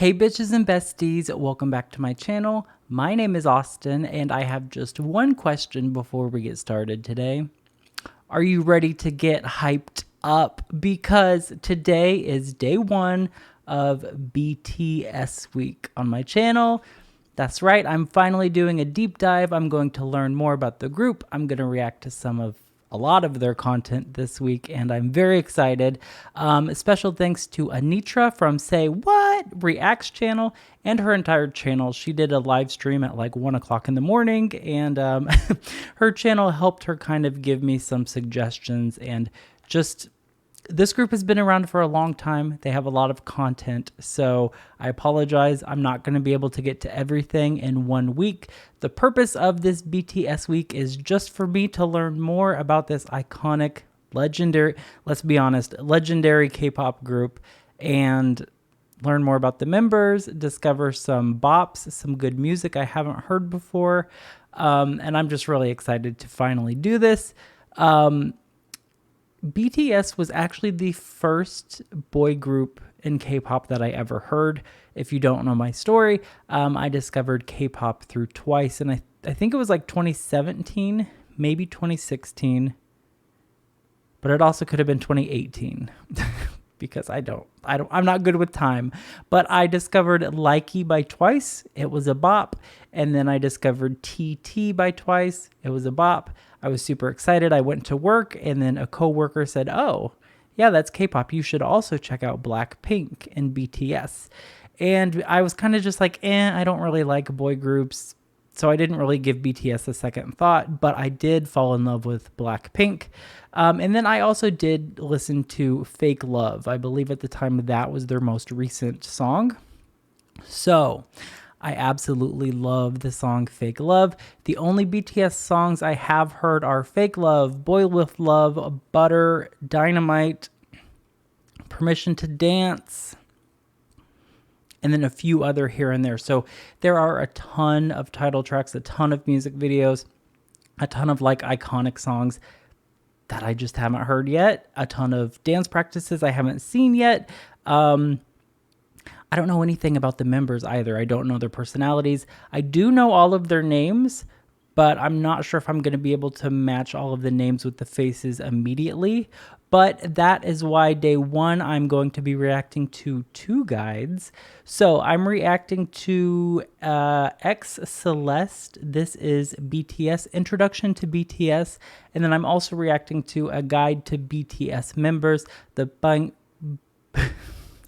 Hey bitches and besties, welcome back to my channel. My name is Austin and I have just one question before we get started today. Are you ready to get hyped up? Because today is day one of BTS week on my channel. That's right, I'm finally doing a deep dive. I'm going to learn more about the group. I'm going to react to a lot of their content this week, and I'm very excited. Special thanks to Anitra from Say What Reacts channel and her entire channel. She did a live stream at like 1 o'clock in the morning, and her channel helped her kind of give me some suggestions and just this group has been around for a long time. They have a lot of content, so I apologize. I'm not going to be able to get to everything in 1 week. The purpose of this BTS week is just for me to learn more about this iconic, legendary, let's be honest, legendary K-pop group and learn more about the members, discover some bops, some good music I haven't heard before, and I'm just really excited to finally do this. BTS was actually the first boy group in K-pop that I ever heard. If you don't know my story, I discovered K-pop through Twice, and I think it was like 2017, maybe 2016, but it also could have been 2018 because I'm not good with time. But I discovered Likey by Twice. It was a bop. And then I discovered TT by Twice. It was a bop. I was super excited. I went to work and then a coworker said, "Oh, yeah, that's K-pop. You should also check out Blackpink and BTS." And I was kind of just like, I don't really like boy groups. So I didn't really give BTS a second thought, but I did fall in love with Blackpink. And then I also did listen to Fake Love. I believe at the time that was their most recent song. So I absolutely love the song Fake Love. The only BTS songs I have heard are Fake Love, Boy With Love, Butter, Dynamite, Permission to Dance, and then a few other here and there. So there are a ton of title tracks, a ton of music videos, a ton of like iconic songs that I just haven't heard yet, a ton of dance practices I haven't seen yet. I don't know anything about the members either. I don't know their personalities. I do know all of their names, but I'm not sure if I'm going to be able to match all of the names with the faces immediately. But that is why day one, I'm going to be reacting to two guides. So I'm reacting to X Celeste. This is BTS, Introduction to BTS. And then I'm also reacting to a guide to BTS members, the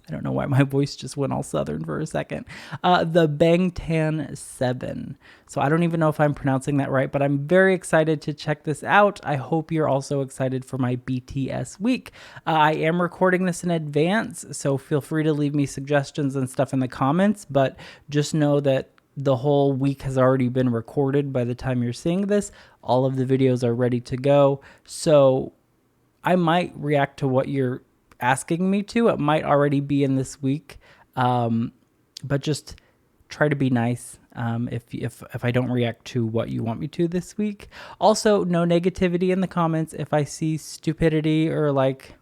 I don't know why my voice just went all southern for a second. The Bangtan 7. So I don't even know if I'm pronouncing that right, but I'm very excited to check this out. I hope you're also excited for my BTS week. I am recording this in advance, so feel free to leave me suggestions and stuff in the comments, but just know that the whole week has already been recorded by the time you're seeing this. All of the videos are ready to go. So I might react to what you're asking me to. It might already be in this week, but just try to be nice if I don't react to what you want me to this week. Also, no negativity in the comments. If I see stupidity or like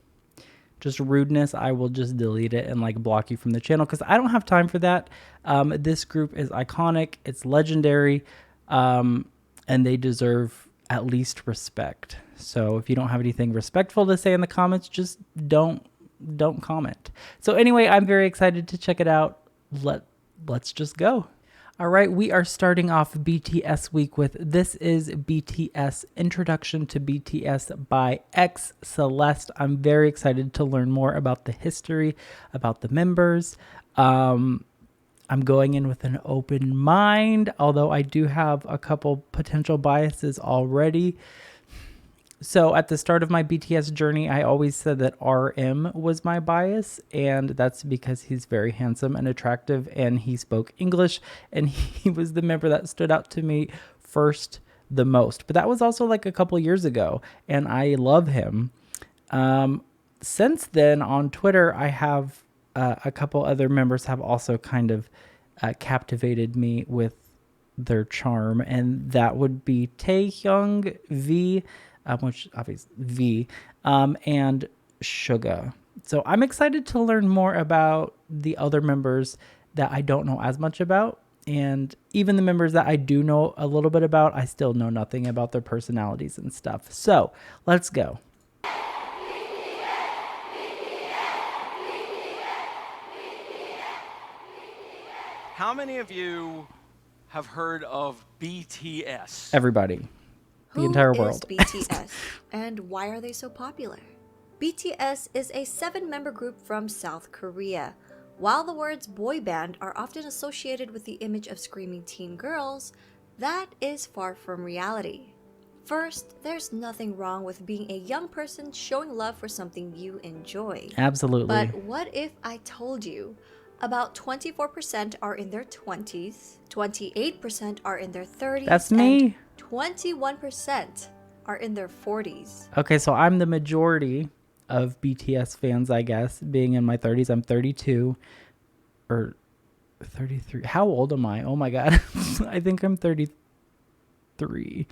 just rudeness, I will just delete it and like block you from the channel because I don't have time for that. This group is iconic, it's legendary, and they deserve at least respect. So if you don't have anything respectful to say in the comments, just don't comment. So anyway, I'm very excited to check it out. Let's just go. All right, we are starting off BTS week with This Is BTS, Introduction to BTS by X Celeste. I'm very excited to learn more about the history, about the members. I'm going in with an open mind, although I do have a couple potential biases already. So at the start of my BTS journey, I always said that RM was my bias, and that's because he's very handsome and attractive, and he spoke English, and he was the member that stood out to me first the most. But that was also like a couple years ago, and I love him. Since then, on Twitter, I have a couple other members have also kind of captivated me with their charm, and that would be Taehyung, V, which obviously V, and Suga. So I'm excited to learn more about the other members that I don't know as much about. And even the members that I do know a little bit about, I still know nothing about their personalities and stuff. So let's go. How many of you have heard of BTS? Everybody. The Who entire is world. BTS and why are they so popular? BTS is a 7-member group from South Korea. While the words boy band are often associated with the image of screaming teen girls, that is far from reality. First, there's nothing wrong with being a young person showing love for something you enjoy. Absolutely. But what if I told you about 24% are in their 20s, 28% are in their 30s, That's me. and 21% are in their 40s. Okay, so I'm the majority of BTS fans, I guess, being in my 30s. I'm 32 or 33. How old am I? Oh my God. I think I'm 33.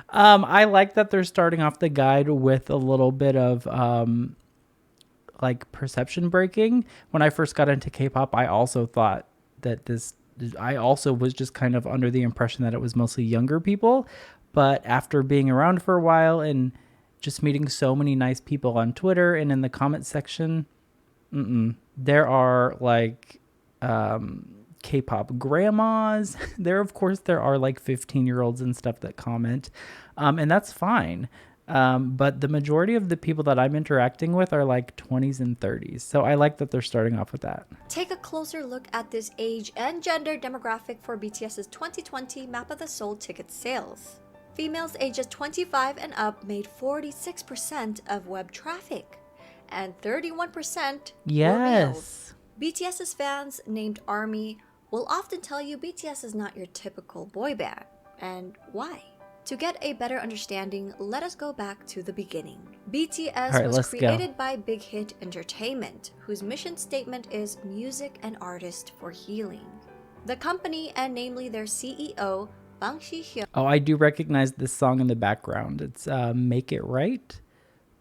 I like that they're starting off the guide with a little bit of like perception breaking. When I first got into K-pop, I also thought that I also was just kind of under the impression that it was mostly younger people. But after being around for a while and just meeting so many nice people on Twitter and in the comment section, there are like K-pop grandmas. Of course, there are like 15-year-olds and stuff that comment, and that's fine. But the majority of the people that I'm interacting with are like 20s and 30s. So I like that they're starting off with that. Take a closer look at this age and gender demographic for BTS's 2020 Map of the Soul ticket sales. Females ages 25 and up made 46% of web traffic, and 31% were males. Yes. BTS's fans named ARMY will often tell you BTS is not your typical boy band. And why? To get a better understanding, let us go back to the beginning. BTS was created by Big Hit Entertainment, whose mission statement is music and artist for healing. The company, and namely their CEO, Bang Si-hyuk. Oh, I do recognize this song in the background. It's Make It Right,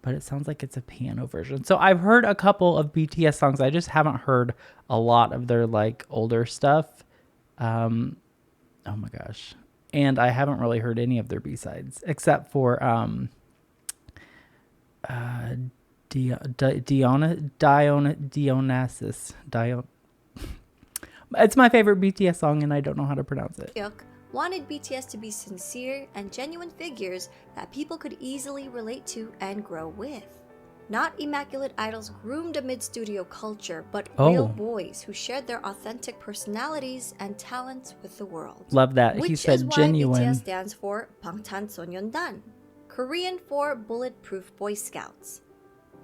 but it sounds like it's a piano version. So I've heard a couple of BTS songs. I just haven't heard a lot of their like older stuff. Oh my gosh. And I haven't really heard any of their B-sides except for Dionysus. It's my favorite BTS song and I don't know how to pronounce it. Wanted BTS to be sincere and genuine figures that people could easily relate to and grow with. Not immaculate idols groomed amid studio culture, but real boys who shared their authentic personalities and talents with the world. Love that. He said genuine. Which is why BTS stands for Bangtan Sonyeondan, Korean for Bulletproof Boy Scouts.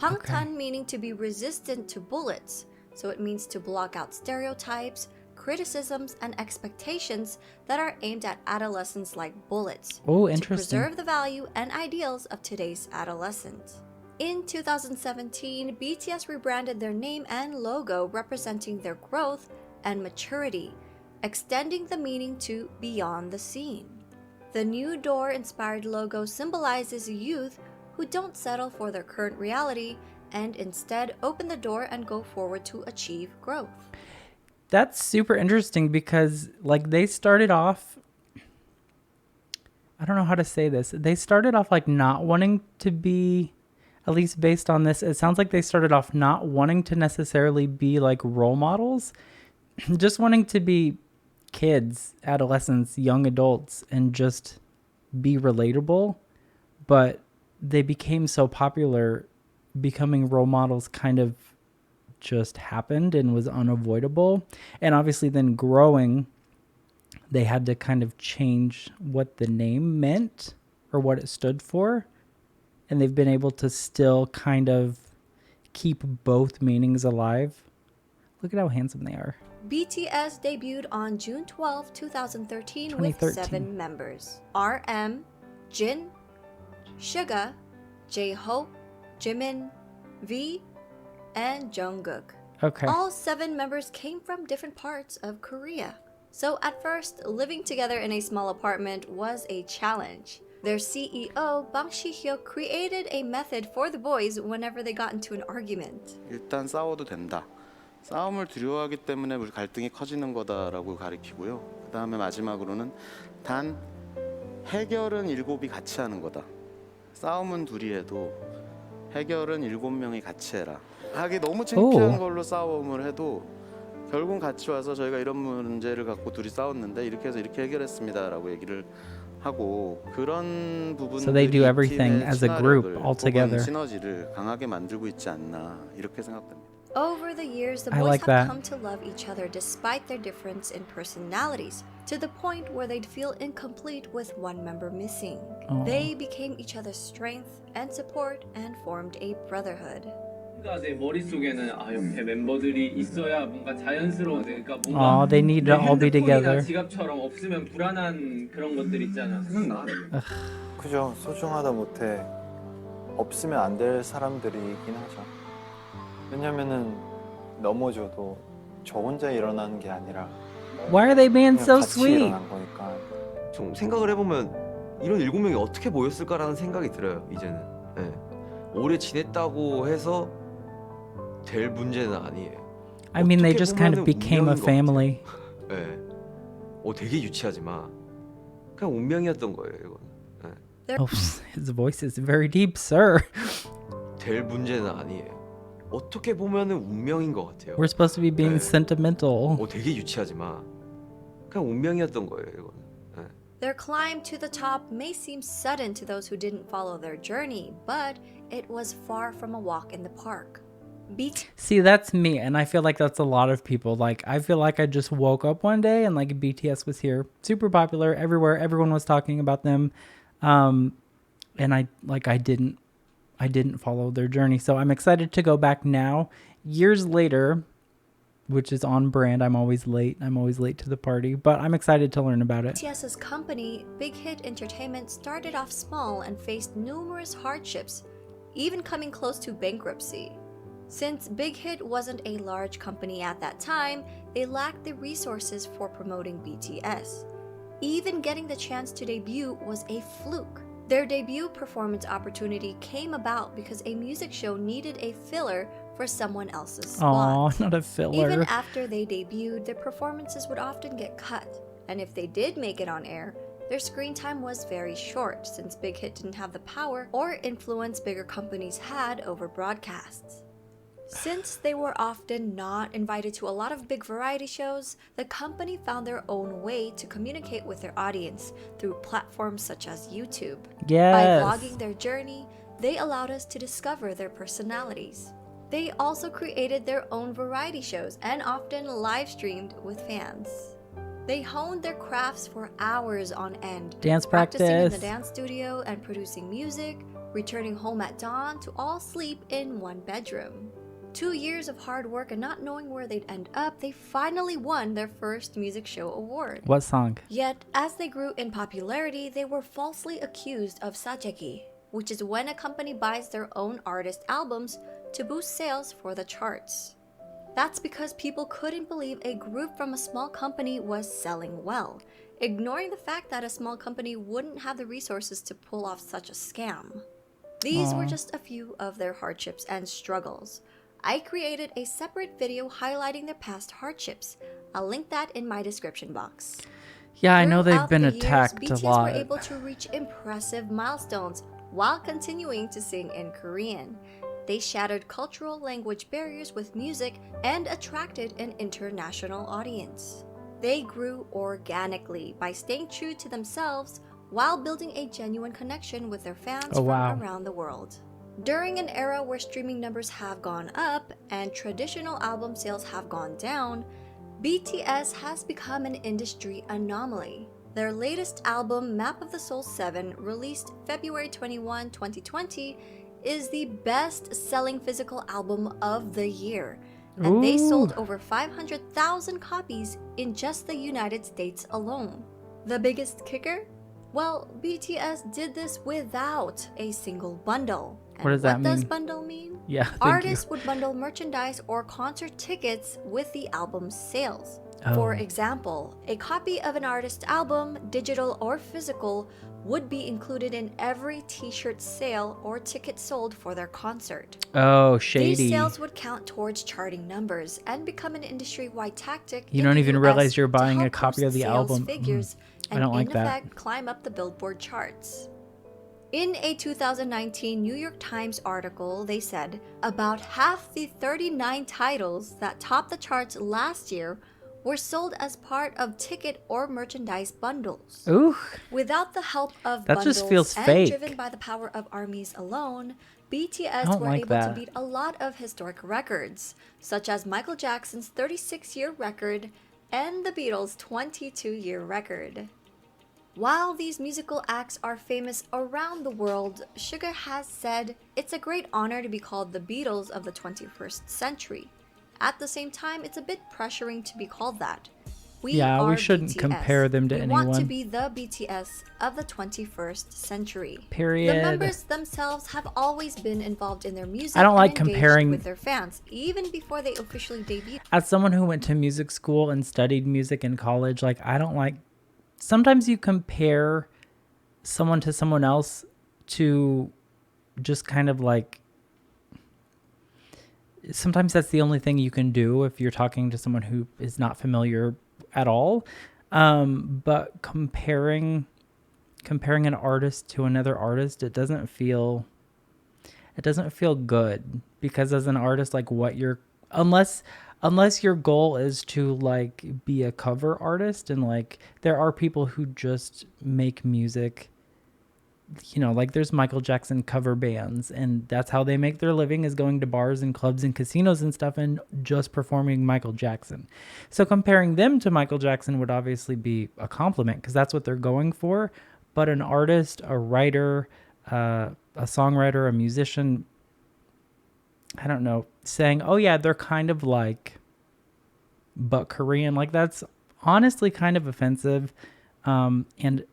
Bangtan meaning to be resistant to bullets, so it means to block out stereotypes, criticisms, and expectations that are aimed at adolescents like bullets. Oh, to interesting. preserve the value and ideals of today's adolescents. In 2017, BTS rebranded their name and logo representing their growth and maturity, extending the meaning to beyond the scene. The new door-inspired logo symbolizes youth who don't settle for their current reality and instead open the door and go forward to achieve growth. That's super interesting because like they started off, I don't know how to say this. They started off like not wanting to be, at least based on this, it sounds like they started off not wanting to necessarily be like role models, just wanting to be kids, adolescents, young adults, and just be relatable. But they became so popular, becoming role models kind of just happened and was unavoidable. And obviously then growing, they had to kind of change what the name meant or what it stood for. And they've been able to still kind of keep both meanings alive. Look at how handsome they are. BTS debuted on June 12, 2013 with 7 members. RM, Jin, Suga, J-Hope, Jimin, V, and Jungkook. Okay. All 7 members came from different parts of Korea. So at first, living together in a small apartment was a challenge. Their CEO, Bang Si-hyuk, created a method for the boys whenever they got into an argument. 일단 싸워도 된다. 싸움을 두려워하기 때문에 우리 갈등이 커지는 거다라고 가리키고요. 그 다음에 마지막으로는 단 해결은 7이 같이 하는 거다. 싸움은 둘이 해도 해결은 7명이 같이 해라. 하기 너무 창피한 오. 걸로 싸움을 해도 결국 같이 와서 저희가 이런 문제를 갖고 둘이 싸웠는데 이렇게 해서 이렇게 해결했습니다라고 얘기를 하고 그런 부분들이 So they do everything 팀의 as a group 친화력을 all together. 혹은 시너지를 강하게 만들고 있지 않나 이렇게 생각됩니다. Over the years, the I boys like have that. come to love each other despite their difference in personalities, to the point where they'd feel incomplete with one member missing. Oh. They became each other's strength and support and formed a brotherhood. 뭔가 내 머릿속에는 옆에 멤버들이 있어야 뭔가 자연스러운 그러니까 뭔가 Oh, they need to 내 all be 핸드폰이나 together. 지갑처럼 없으면 불안한 그런 것들 있잖아. 생각나. 그죠. 소중하다 못해 없으면 안 될 사람들이긴 하죠. 왜냐면은 넘어져도 저 혼자 일어나는 게 아니라 Why are they being 그냥 so 같이 sweet? 일어난 거니까. 좀 생각을 해보면 이런 7명이 어떻게 모였을까라는 생각이 들어요. 이제는 예. 오래 지냈다고 해서 될 문제는 아니에요. I mean, they 어떻게 just kind of 보면은 became a 운명인 것 family. 예. 되게 유치하지만 그냥 운명이었던 거예요. 이거는 Oh, his voice is very deep, sir. 될 문제는 아니에요. 어떻게 보면은 운명인 것 같아요. We're supposed to be being 네. sentimental. 되게 유치하지만 그냥 운명이었던 거예요. 이거는 Their climb to the top may seem sudden to those who didn't follow their journey, but it was far from a walk in the park. See, that's me, and I feel like that's a lot of people. Like, I feel like I just woke up one day and like BTS was here, super popular everywhere. Everyone was talking about them, and I didn't follow their journey. So I'm excited to go back now, years later, which is on brand. I'm always late. I'm always late to the party, but I'm excited to learn about it. BTS's company, Big Hit Entertainment, started off small and faced numerous hardships, even coming close to bankruptcy. Since Big Hit wasn't a large company at that time, they lacked the resources for promoting BTS. Even getting the chance to debut was a fluke. Their debut performance opportunity came about because a music show needed a filler for someone else's Aw, spot. not a filler. Even after they debuted, their performances would often get cut, and if they did make it on air, their screen time was very short since Big Hit didn't have the power or influence bigger companies had over broadcasts. Since they were often not invited to a lot of big variety shows, the company found their own way to communicate with their audience through platforms such as YouTube. Yes. By vlogging their journey, they allowed us to discover their personalities. They also created their own variety shows and often live streamed with fans. They honed their crafts for hours on end, Dance practicing in the practice. dance studio and producing music, returning home at dawn to all sleep in one bedroom. 2 years of hard work and not knowing where they'd end up, they finally won their first music show award. What song? Yet, as they grew in popularity, they were falsely accused of sajegi, which is when a company buys their own artist albums to boost sales for the charts. That's because people couldn't believe a group from a small company was selling well, ignoring the fact that a small company wouldn't have the resources to pull off such a scam. These were just a few of their hardships and struggles. I created a separate video highlighting their past hardships. I'll link that in my description box. Yeah, I know they've Throughout been the years, attacked BTS a lot. were able to reach impressive milestones while continuing to sing in Korean. They shattered cultural language barriers with music and attracted an international audience. They grew organically by staying true to themselves while building a genuine connection with their fans Oh, from wow. around the world. During an era where streaming numbers have gone up and traditional album sales have gone down, BTS has become an industry anomaly. Their latest album, Map of the Soul 7, released February 21, 2020, is the best-selling physical album of the year, and they sold over 500,000 copies in just the United States alone. The biggest kicker? Well, BTS did this without a single bundle. And What does that What does mean? bundle mean? Yeah, thank Artists you. would bundle merchandise or concert tickets with the album's sales. Oh. For example, a copy of an artist's album, digital or physical, would be included in every t-shirt sale or ticket sold for their concert. Oh, shady. These sales would count towards charting numbers and become an industry-wide tactic. You in don't the even US realize you're to buying help a copy boost of the sales album. figures I and don't like in that. effect climb up the Billboard charts. In a 2019 New York Times article, they said about half the 39 titles that topped the charts last year were sold as part of ticket or merchandise bundles. Ooh, Without the help of that bundles just feels and fake. driven by the power of armies alone, I BTS don't were like able to that. beat a lot of historic records, such as Michael Jackson's 36-year record and the Beatles' 22-year record. While these musical acts are famous around the world, Suga has said it's a great honor to be called the Beatles of the 21st century. At the same time, it's a bit pressuring to be called that. We we shouldn't BTS. compare them to we want to anyone. be the BTS of the 21st century. Period. The members themselves have always been involved in their music I don't like and engaged comparing- with their fans, even before they officially debuted. As someone who went to music school and studied music in college, like, I don't like, sometimes you compare someone to someone else to just kind of like, sometimes that's the only thing you can do if you're talking to someone who is not familiar at all. But comparing an artist to another artist, it doesn't feel good, because as an artist, like, what you're, unless your goal is to like be a cover artist, and like there are people who just make music, you know, like there's Michael Jackson cover bands, and that's how they make their living, is going to bars and clubs and casinos and stuff and just performing Michael Jackson. So comparing them to Michael Jackson would obviously be a compliment, because that's what they're going for. But an artist, a writer, a songwriter, a musician, I don't know, saying, oh yeah, they're kind of like, but Korean, like, that's honestly kind of offensive, and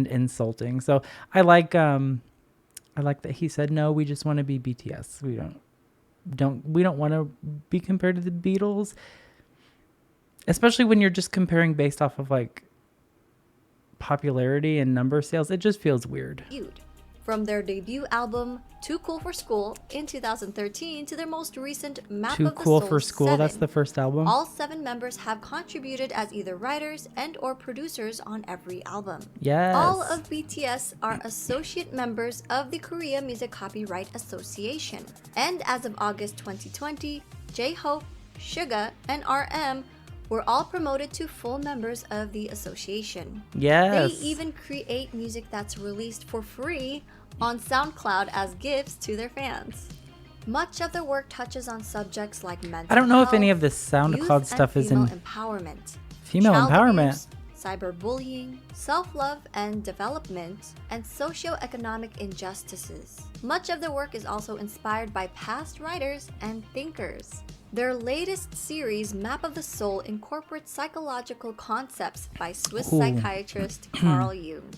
insulting. So I like that he said, no, we just want to be BTS. We don't want to be compared to the Beatles, especially when you're just comparing based off of like popularity and number sales. It just feels weird. From their debut album Too Cool for School in 2013 to their most recent Map Too of the Cool Soul for School, 7, that's the first album. all 7 members have contributed as either writers and or producers on every album. Yes. All of BTS are associate members of the Korea Music Copyright Association. And as of August 2020, J-Hope, Suga, and RM were all promoted to full members of the association. Yes. They even create music that's released for free on SoundCloud as gifts to their fans. Much of their work touches on subjects like mental I don't know health, if any of this SoundCloud youth and stuff is female in empowerment, female child empowerment. abuse, cyberbullying, self-love and development, and socio-economic injustices. Much of their work is also inspired by past writers and thinkers. Their latest series, Map of the Soul, incorporates psychological concepts by Swiss psychiatrist Carl Jung.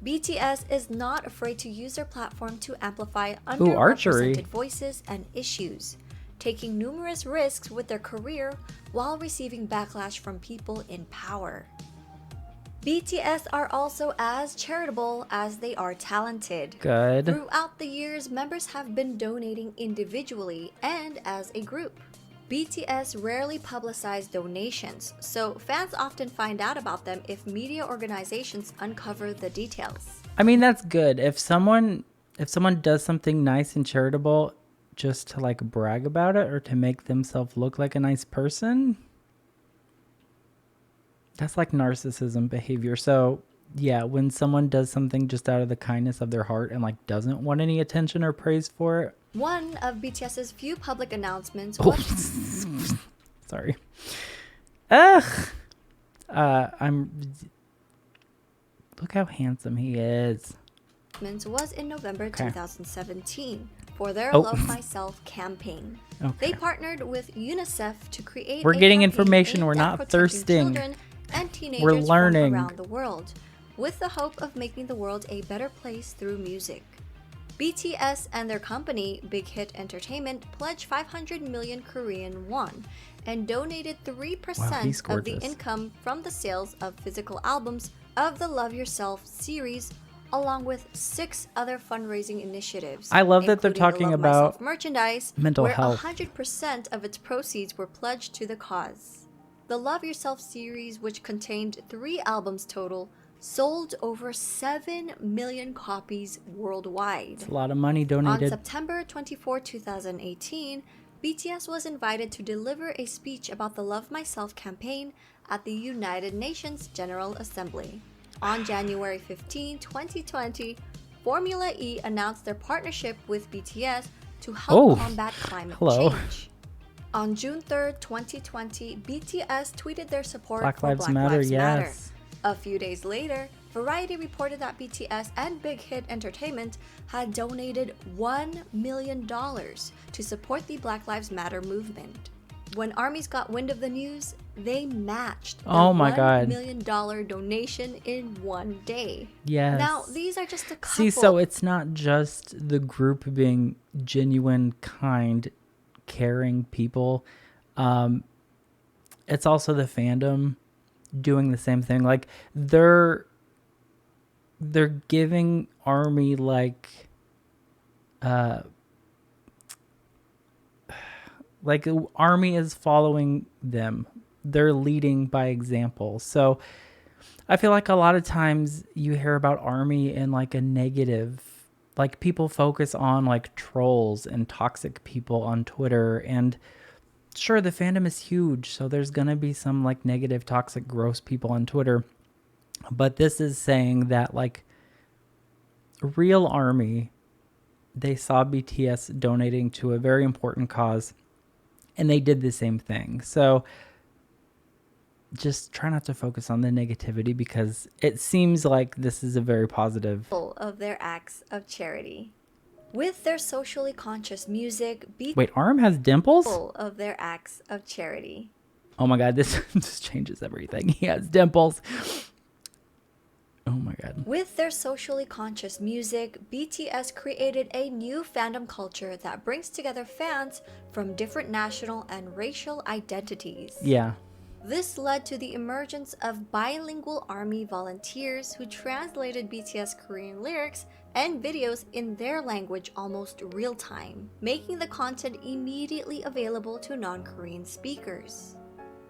BTS is not afraid to use their platform to amplify archery. underrepresented voices and issues, taking numerous risks with their career while receiving backlash from people in power. BTS are also as charitable as they are talented. Good. Throughout the years, members have been donating individually and as a group. BTS rarely publicize donations, so fans often find out about them if media organizations uncover the details. I mean, that's good. If someone does something nice and charitable just to like brag about it or to make themselves look like a nice person, that's like narcissism behavior. So yeah, when someone does something just out of the kindness of their heart and like doesn't want any attention or praise for it. One of BTS's few public announcements Oh, was sorry. Ugh. Look how handsome he is. in November Okay. 2017 for their Oh. Love Myself campaign. Okay. They partnered with UNICEF to create We're a getting campaign information. aimed We're at not protecting thirsting. children and teenagers We're learning. from around the world, with the hope of making the world a better place through music. BTS and their company, Big Hit Entertainment, pledged 500 million Korean won and donated 3% he's of the gorgeous. income from the sales of physical albums of the Love Yourself series along with 6 other fundraising initiatives. I love that they're including the talking Love about Myself merchandise, mental where health. 100% of its proceeds were pledged to the cause. The Love Yourself series, which contained 3 albums total, sold over 7 million copies worldwide. It's a lot of money On donated. September 24, 2018, BTS was invited to deliver a speech about the Love Myself campaign at the United Nations General Assembly. On January 15, 2020, Formula E announced their partnership with BTS to help combat climate change. On June 3, 2020, BTS tweeted their support Black for Lives Black Matter, Lives Matter. yes. A few days later, Variety reported that BTS and Big Hit Entertainment had donated $1 million to support the Black Lives Matter movement. When ARMYs got wind of the news, they matched the $1 million donation in one day. Yes. Now, these are just a couple. See, so it's not just the group being genuine, kind, caring people. It's also the fandom doing the same thing. Like they're giving ARMY like ARMY is following them. They're leading by example. So I feel like a lot of times you hear about ARMY in like a negative, like people focus on like trolls and toxic people on Twitter. And sure, the fandom is huge. So there's going to be some like negative, toxic, gross people on Twitter. But this is saying that like real ARMY, they saw BTS donating to a very important cause and they did the same thing. So just try not to focus on the negativity because it seems like this is a very positive of their acts of charity. With their socially conscious music, Wait, ARM has dimples? of their acts of charity. Oh my god, this just changes everything. He has dimples. Oh my god. With their socially conscious music, BTS created a new fandom culture that brings together fans from different national and racial identities. Yeah. This led to the emergence of bilingual ARMY volunteers who translated BTS Korean lyrics and videos in their language almost real time, making the content immediately available to non-Korean speakers.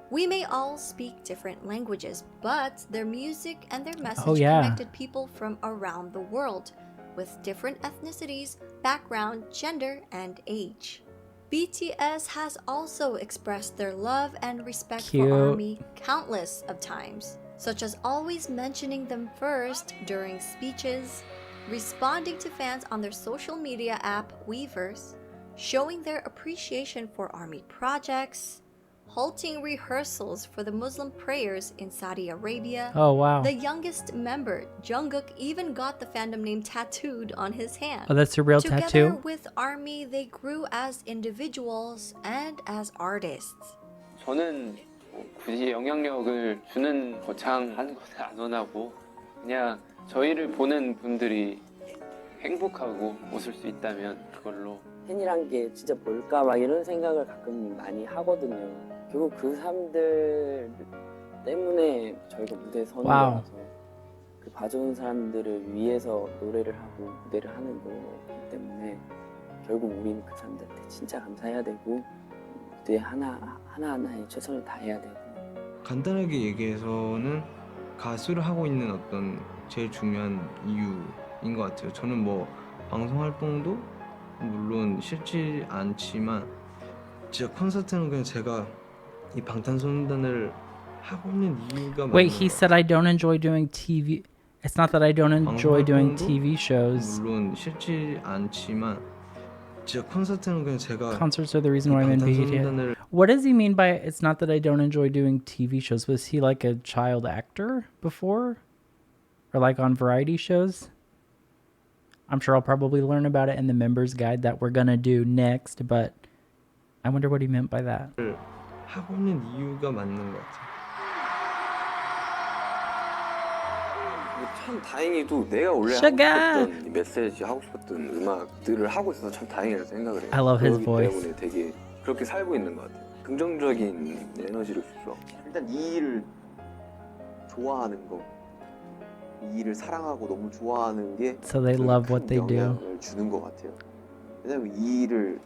We may all speak different languages, but their music and their message connected people from around the world with different ethnicities, background, gender, and age. BTS has also expressed their love and respect for ARMY countless of times, such as always mentioning them first during speeches, responding to fans on their social media app Weverse, showing their appreciation for ARMY projects, halting rehearsals for the Muslim prayers in Saudi Arabia. Oh, wow. The youngest member, Jungkook, even got the fandom name tattooed on his hand. Oh, that's a real Together tattoo? with ARMY, they grew as individuals and as artists. 저는 굳이 영향력을 주는 거창한 것을 안 원하고 그냥 저희를 보는 분들이 행복하고 웃을 수 있다면 그걸로 팬이란 게 진짜 뭘까 막 이런 생각을 가끔 많이 하거든요. 결국 그 사람들 때문에 저희가 무대에 서는 거라서 그 봐주는 사람들을 위해서 노래를 하고 무대를 하는 거기 때문에 결국 우리는 그 사람들한테 진짜 감사해야 되고 무대 하나하나에 최선을 다해야 되고. 간단하게 얘기해서는 가수를 하고 있는 어떤 제일 중요한 이유인 것 같아요. 저는 뭐 방송 활동도 물론 싫지 않지만 진짜 콘서트는 그냥 제가 이 방탄소년단을 하고 있는 이유가 Wait, he said I don't enjoy doing TV. It's not that I don't enjoy doing TV shows. 물론 싫지 않지만 진짜 콘서트는 그냥 제가 Concerts are the reason why I'm in BTS. What does he mean by it's not that I don't enjoy doing TV shows? Was he like a child actor before? Or like on variety shows? I'm sure I'll probably learn about it in the members guide that we're gonna do next, but I wonder what he meant by that. 하고 있는 이유가 맞는 것 같아요. 참 다행히도 내가 원래 하고 싶었던 이 메시지 하고 싶었던 음악들을 하고 있어서 참 다행이라고 생각을 해요. I love his 그렇기 voice. 때문에 되게 그렇게 살고 있는 것 같아요. 긍정적인 에너지를 주죠. 일단 이 일을 좋아하는 거 이 일을 사랑하고 너무 좋아하는 게 So they 저에게 love 큰 what they do. 영향을 주는 것 같아요. 왜냐면 이 일을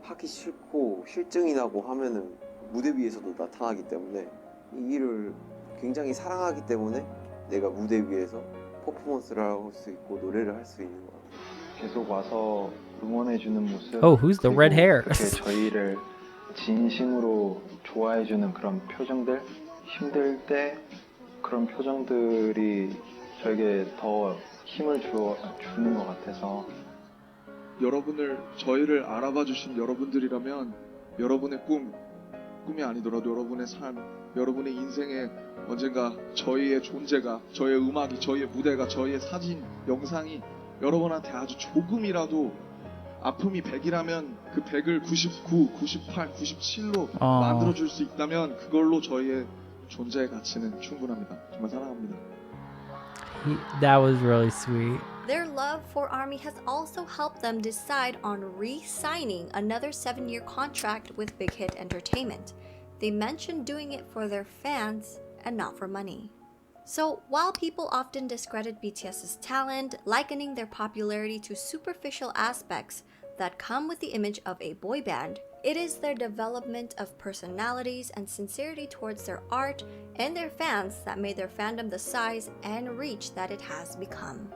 하기 싫고 실증이 나고 하면은 무대 위에서도 나타나기 때문에 이 일을 굉장히 사랑하기 때문에 내가 무대 위에서 퍼포먼스를 할 수 있고 노래를 할 수 있는 것 같아요. 계속 와서 응원해주는 모습. Oh, who's the red hair? 그렇게 저희를 진심으로 좋아해주는 그런 표정들, 힘들 때 그런 표정들이 저에게 더 힘을 주는 것 같아서. 저희를 알아봐 주신 여러분들이라면 여러분의 꿈이 아니더라도 여러분의 삶, 여러분의 인생에 언젠가 저희의 존재가, 저희의 음악이, 저희의 무대가, 저희의 사진, 영상이 여러분한테 아주 조금이라도 아픔이 100이라면 그 100을 99, 98, 97로 만들어줄 수 있다면 그걸로 저희의 존재의 가치는 충분합니다. 정말 사랑합니다. That was really sweet. Their love for ARMY has also helped them decide on re-signing another 7-year contract with Big Hit Entertainment. They mentioned doing it for their fans and not for money. So while people often discredit BTS's talent, likening their popularity to superficial aspects that come with the image of a boy band, it is their development of personalities and sincerity towards their art and their fans that made their fandom the size and reach that it has become.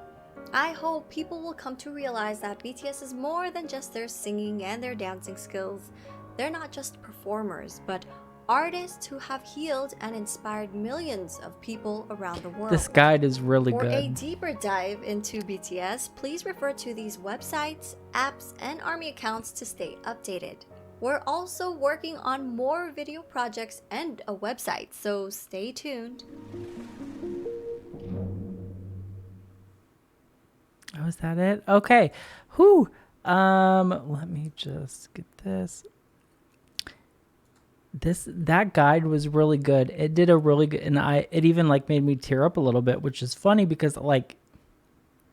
I hope people will come to realize that BTS is more than just their singing and their dancing skills. They're not just performers, but artists who have healed and inspired millions of people around the world. This guide is really For a good. deeper dive into BTS, please refer to these websites, apps, and ARMY accounts to stay updated. We're also working on more video projects and a website, so stay tuned. Oh, is that it? Okay. Whew. Let me just get this. That guide was really good. It did a really good, and it even like made me tear up a little bit, which is funny because like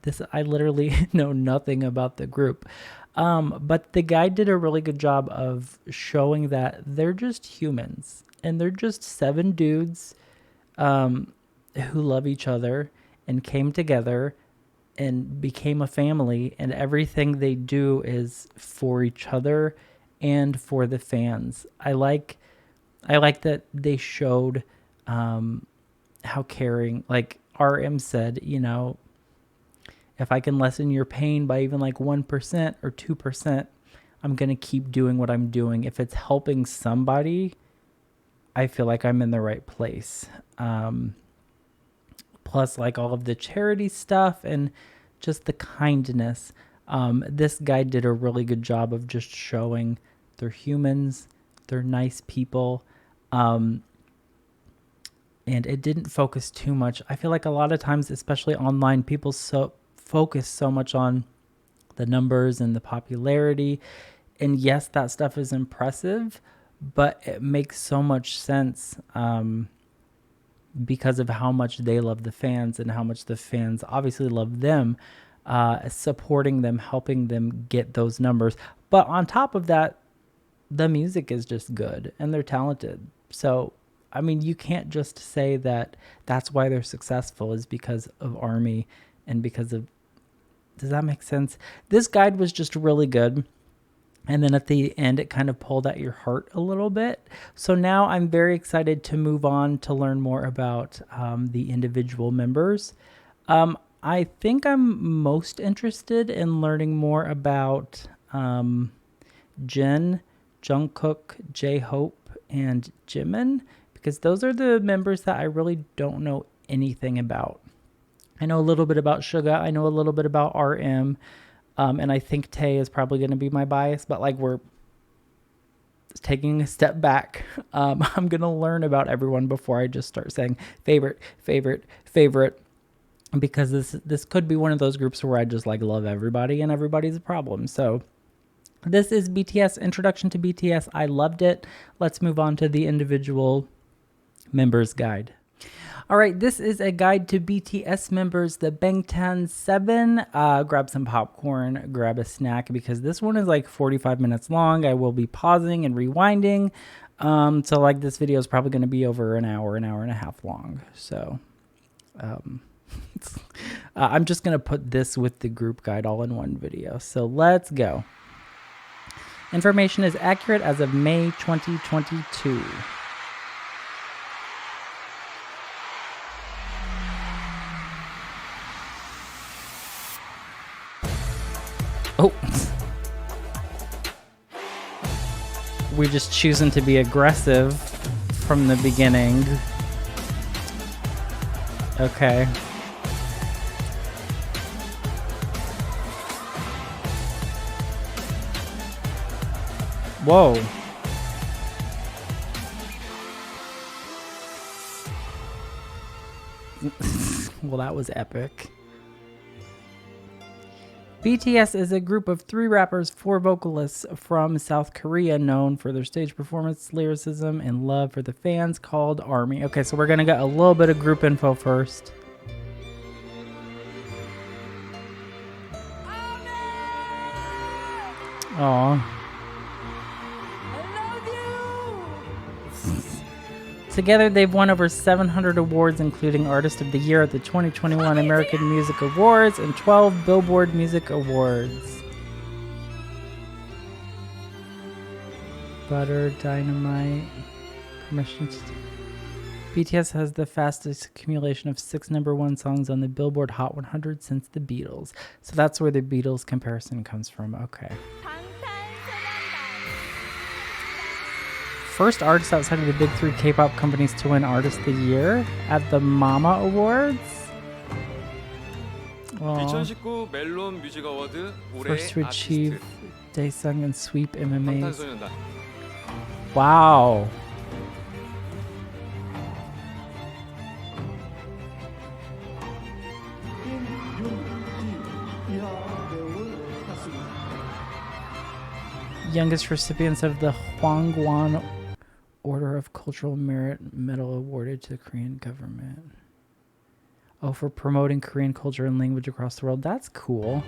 this, I literally know nothing about the group. But the guide did a really good job of showing that they're just humans and they're just 7 dudes who love each other and came together and became a family, and everything they do is for each other and for the fans. I like that they showed how caring, like RM said, you know, if I can lessen your pain by even like 1% or 2%, I'm going to keep doing what I'm doing. If it's helping somebody, I feel like I'm in the right place. Plus like all of the charity stuff and just the kindness. This guy did a really good job of just showing they're humans, they're nice people. And it didn't focus too much. I feel like a lot of times, especially online, people focus so much on the numbers and the popularity. And yes, that stuff is impressive, but it makes so much sense because of how much they love the fans and how much the fans obviously love them, supporting them, helping them get those numbers. But on top of that, the music is just good and they're talented. So, I mean, you can't just say that that's why they're successful is because of ARMY and because of, does that make sense? This guide was just really good. And then at the end, it kind of pulled at your heart a little bit. So now I'm very excited to move on to learn more about the individual members. I think I'm most interested in learning more about Jin, Jungkook, J-Hope, and Jimin, because those are the members that I really don't know anything about. I know a little bit about Suga. I know a little bit about RM. And I think Tae is probably going to be my bias, but like we're taking a step back. I'm going to learn about everyone before I just start saying favorite, because this could be one of those groups where I just like love everybody and everybody's a problem. So this is BTS, Introduction to BTS. I loved it. Let's move on to the individual members guide. All right, this is a guide to BTS members, the Bangtan 7. Grab some popcorn, grab a snack, because this one is like 45 minutes long. I will be pausing and rewinding. So like this video is probably going to be over an hour and a half long. So I'm just going to put this with the group guide all in one video. So let's go. Information is accurate as of May 2022. Oh. We're just choosing to be aggressive from the beginning. Okay. Whoa. Well, that was epic. BTS is a group of 3 rappers, 4 vocalists from South Korea known for their stage performance, lyricism, and love for the fans called ARMY. Okay, so we're going to get a little bit of group info first. Aww. Together, they've won over 700 awards, including Artist of the Year at the 2021 American Music Awards and 12 Billboard Music Awards. Butter, Dynamite, Permission to... BTS has the fastest accumulation of 6 #1 songs on the Billboard Hot 100 since the Beatles. So that's where the Beatles comparison comes from. Okay. First artist outside of the big 3 K-pop companies to win Artist of the Year at the Mama Awards. Aww. 2019 멜론 뮤직 어워드 올해 First to achieve Daesung and sweep MMAs. 방탄소년단. Wow. Youngest recipients of the Hwangwon Order of Cultural Merit Medal awarded to the Korean government. Oh, for promoting Korean culture and language across the world. That's cool.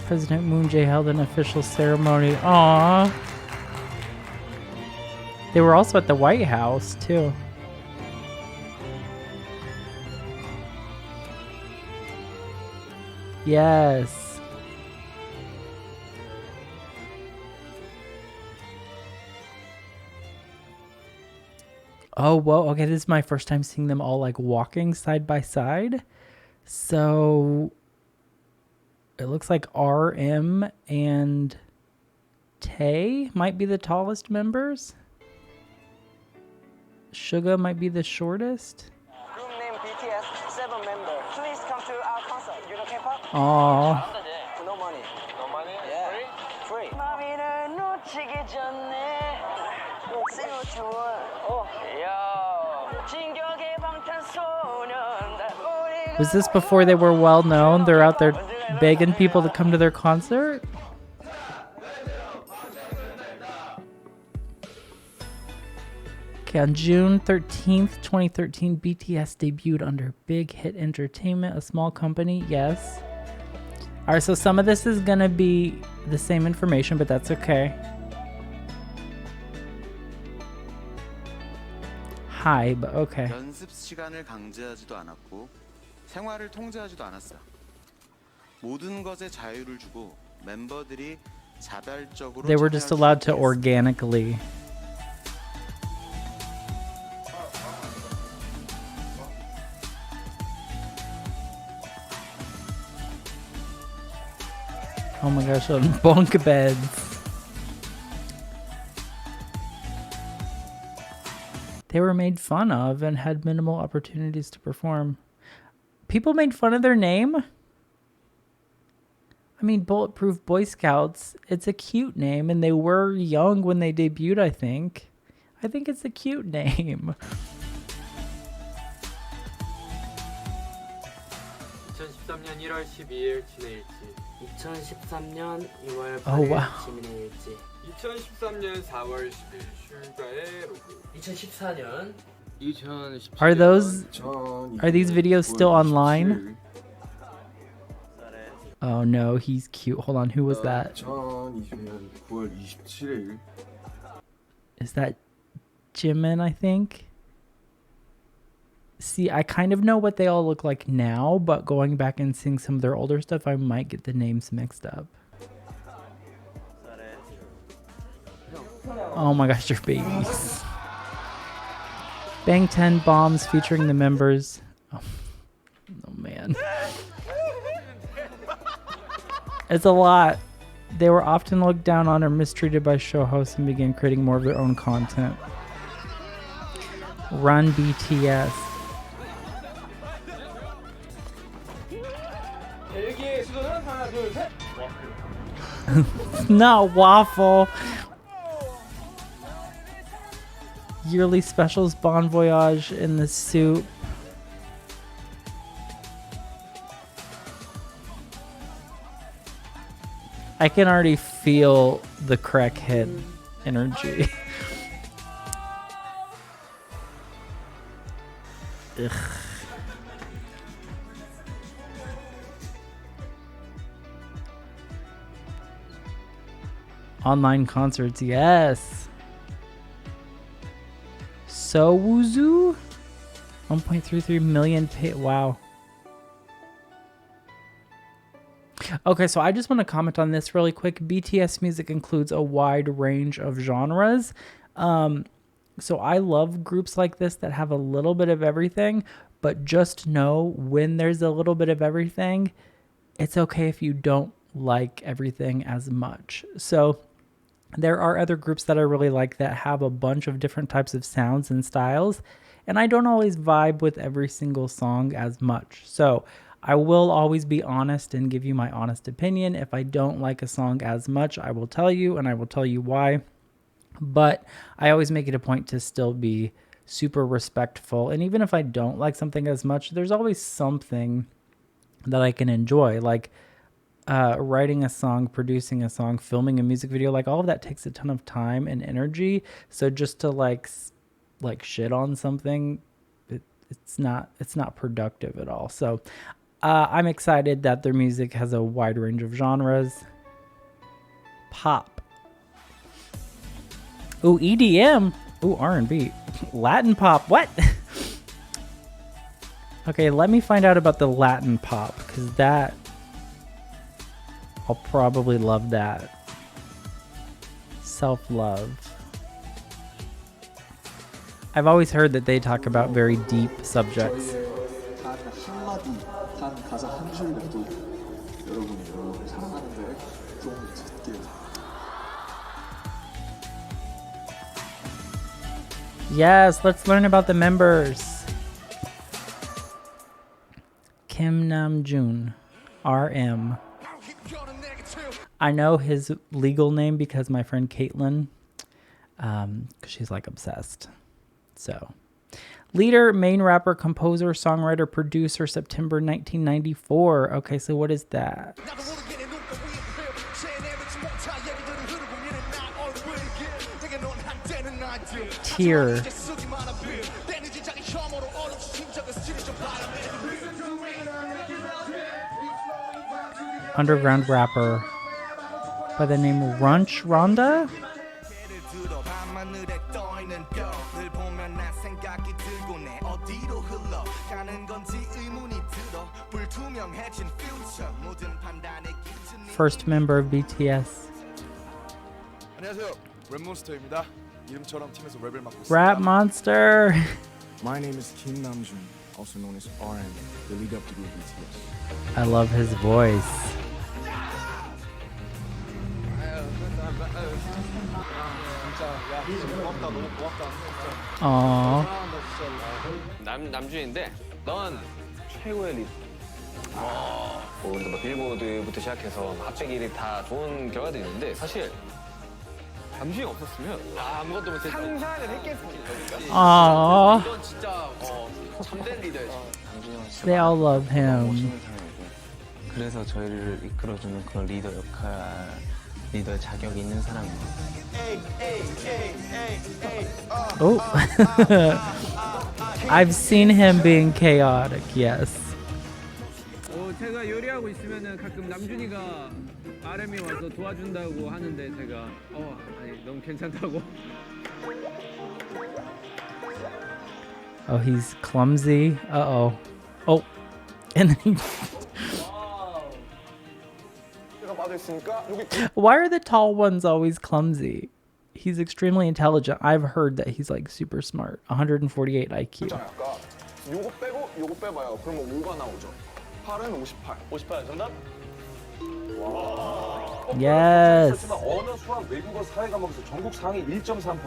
President Moon Jae held an official ceremony. Aww. They were also at the White House, too. Yes. Oh, whoa. Okay, this is my first time seeing them all like walking side by side. So it looks like RM and Tae might be the tallest members. Suga might be the shortest. Group name BTS, 7 member. Please come to our concert. You know K-pop? Aww. No money. No money? Yeah. Free? Free. 마음을 놓치기 전에 See what you want. Oh. Yeah. 진격의 방탄소년단. Was this before they were well known? They're out there begging people to come to their concert? Okay, on June 13th, 2013, BTS debuted under Big Hit Entertainment, a small company. Yes. All right, so some of this is going to be the same information, but that's okay. Hi, but okay. 연습 시간을 강제하지도 않았고 생활을 통제하지도 않았어. 모든 것에 자유를 주고 멤버들이 자발적으로 They were just allowed to organically. Oh my gosh, on bunk beds. They were made fun of and had minimal opportunities to perform. People made fun of their name? I mean, Bulletproof Boy Scouts, it's a cute name, and they were young when they debuted, I think. I think it's a cute name. 2013년 1월 12일 진해일지 2013년 2월 8일 Oh, wow. 지민의일지 2013년 4월 10일 슈가의 로그 2014년 Are these videos still online? Oh no, he's cute. Hold on, who was that? 2020년 9월 27일. Is that Jimin, I think? See, I kind of know what they all look like now, but going back and seeing some of their older stuff, I might get the names mixed up. Oh my gosh, they're babies. Bangtan bombs featuring the members. Oh man. It's a lot. They were often looked down on or mistreated by show hosts and began creating more of their own content. Run BTS. Not waffle. Yearly specials, Bon Voyage in the soup. I can already feel the crackhead energy. Ugh. Online concerts, yes. So Wuzu, 1.33 million pay. Wow. Okay, so I just want to comment on this really quick. BTS music includes a wide range of genres. So I love groups like this that have a little bit of everything, but just know when there's a little bit of everything, it's okay if you don't like everything as much. So there are other groups that I really like that have a bunch of different types of sounds and styles, and I don't always vibe with every single song as much. So I will always be honest and give you my honest opinion. If I don't like a song as much, I will tell you, and I will tell you why. But I always make it a point to still be super respectful. And even if I don't like something as much, there's always something that I can enjoy. Like writing a song, producing a song, filming a music video, like all of that takes a ton of time and energy. So just to like shit on something, it's not productive at all. So I'm excited that their music has a wide range of genres. Pop. Ooh, EDM. Ooh, R&B. Latin pop. What? Okay, let me find out about the Latin pop, because that... I'll probably love that. Self-love. I've always heard that they talk about very deep subjects. Yes, let's learn about the members. Kim Namjoon, RM. I know his legal name because my friend Caitlin, because she's like obsessed. So, leader, main rapper, composer, songwriter, producer, September 1994. Okay, so what is that? Tier. Underground rapper by the name Runch Ronda. First member of BTS. 안녕하세요. 랩몬스터입니다. 이름처럼 팀에서 랩을 맡고 있습니다. Rap Monster. My name is Kim Namjoon, also known as RM, the leader of the group BTS. I love his voice. Aww. 남주인데 넌 최고의 리더. 우리도 뭐 빌보드부터 시작해서 합작 1위 다 좋은 결과도 있는데 사실 남주인 없었으면 아무것도 못했어. 상상을 했겠습니다. Aww. 이건 진짜 참된 리더였지. They all love him. 그래서 저희를 이끌어주는 그런 리더 자격이 있는 사람입니다. Oh. I've seen him being chaotic, yes. 제가 요리하고 있으면은 가끔 남준이가 RM이 와서 도와준다고 하는데 제가 아니 너무 괜찮다고. Oh, he's clumsy. Uh-oh. Oh. And then he... Why are the tall ones always clumsy? He's extremely intelligent. I've heard that he's like super smart. 148 IQ. 요거 빼고 요거 빼봐요. 그러면 5가 나오죠. 8은 58. 58 정답? Yes. 언어, 수학, 외국어, 사회 과목에서 전국 상위 1.3%.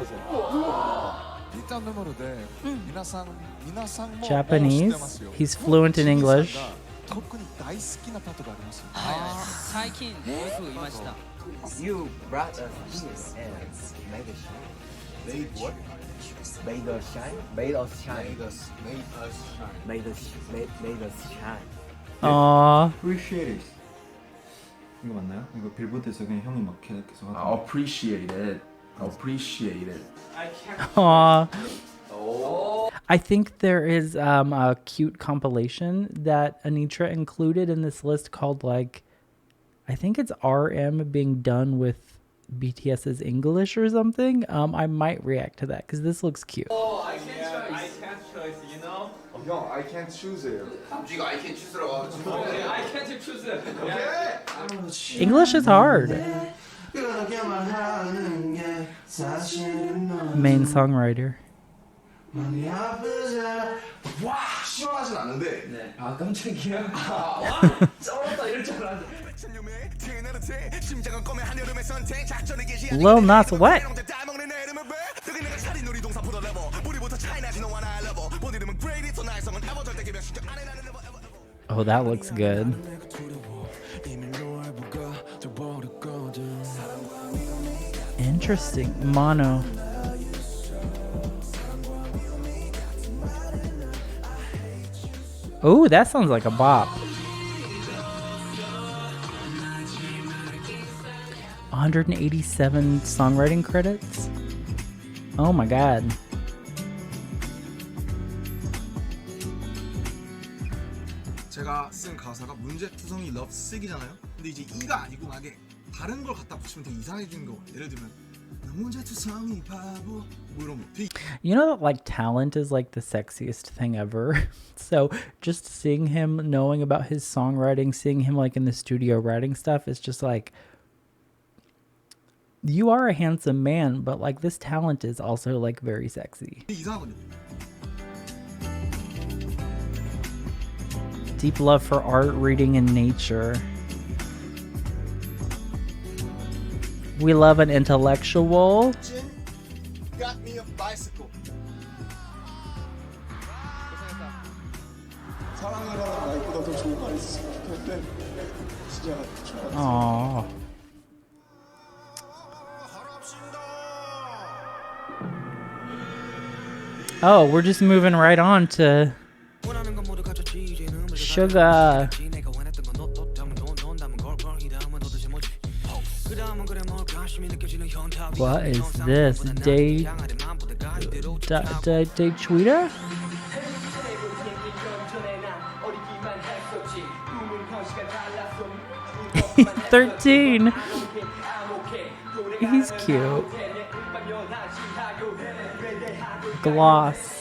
Japanese. He's fluent in English. 特に大好きなパートがありますよ。最近よくいました。You brought us this and made us shine. Made what? Made us shine. Made us shine. Made us shine. Made us shine. Aww. Appreciate it. 이거 맞나요? 이거 빌보드에서 그냥 형이 막 계속 하잖아. Appreciate it. Appreciate it. Aww. I think there is a cute compilation that Anitra included in this list called like, I think it's RM being done with BTS's English or something. I might react to that because this looks cute. I can't choose, you know? 형, I can't choose it. 남주가 I can't choose라고 하지. I can't choose it. Okay. English is hard. Main songwriter. 와, 시원하진 않은데. 네. 아, 깜짝이야. 와, 쩔었다 이럴 줄 알았는데. Lil Nas what? Oh, that looks good. Interesting. Mono. Oh, that sounds like a bop. 187 songwriting credits? Oh my god. 제가 쓴 가사가 문제투성이 love 쓰기잖아요. 근데 이제 이가 아니고 만약에 다른 걸 갖다 붙이면 되게 이상해지는 거. 예를 들면 문제투성이 바보 뭐 이런 거. You know that like talent is like the sexiest thing ever. So just seeing him, knowing about his songwriting, seeing him like in the studio writing stuff, it's just like, you are a handsome man, but like this talent is also like very sexy. Deep love for art, reading, and nature. We love an intellectual. Got me a bicycle. 사랑이라는 나이보다 더 좋은 말이 있었으면 좋겠는데 진짜 좋았어. Aww. Oh, we're just moving right on to Sugar. What is this? Day Twitter? He's 13. He's cute. Gloss.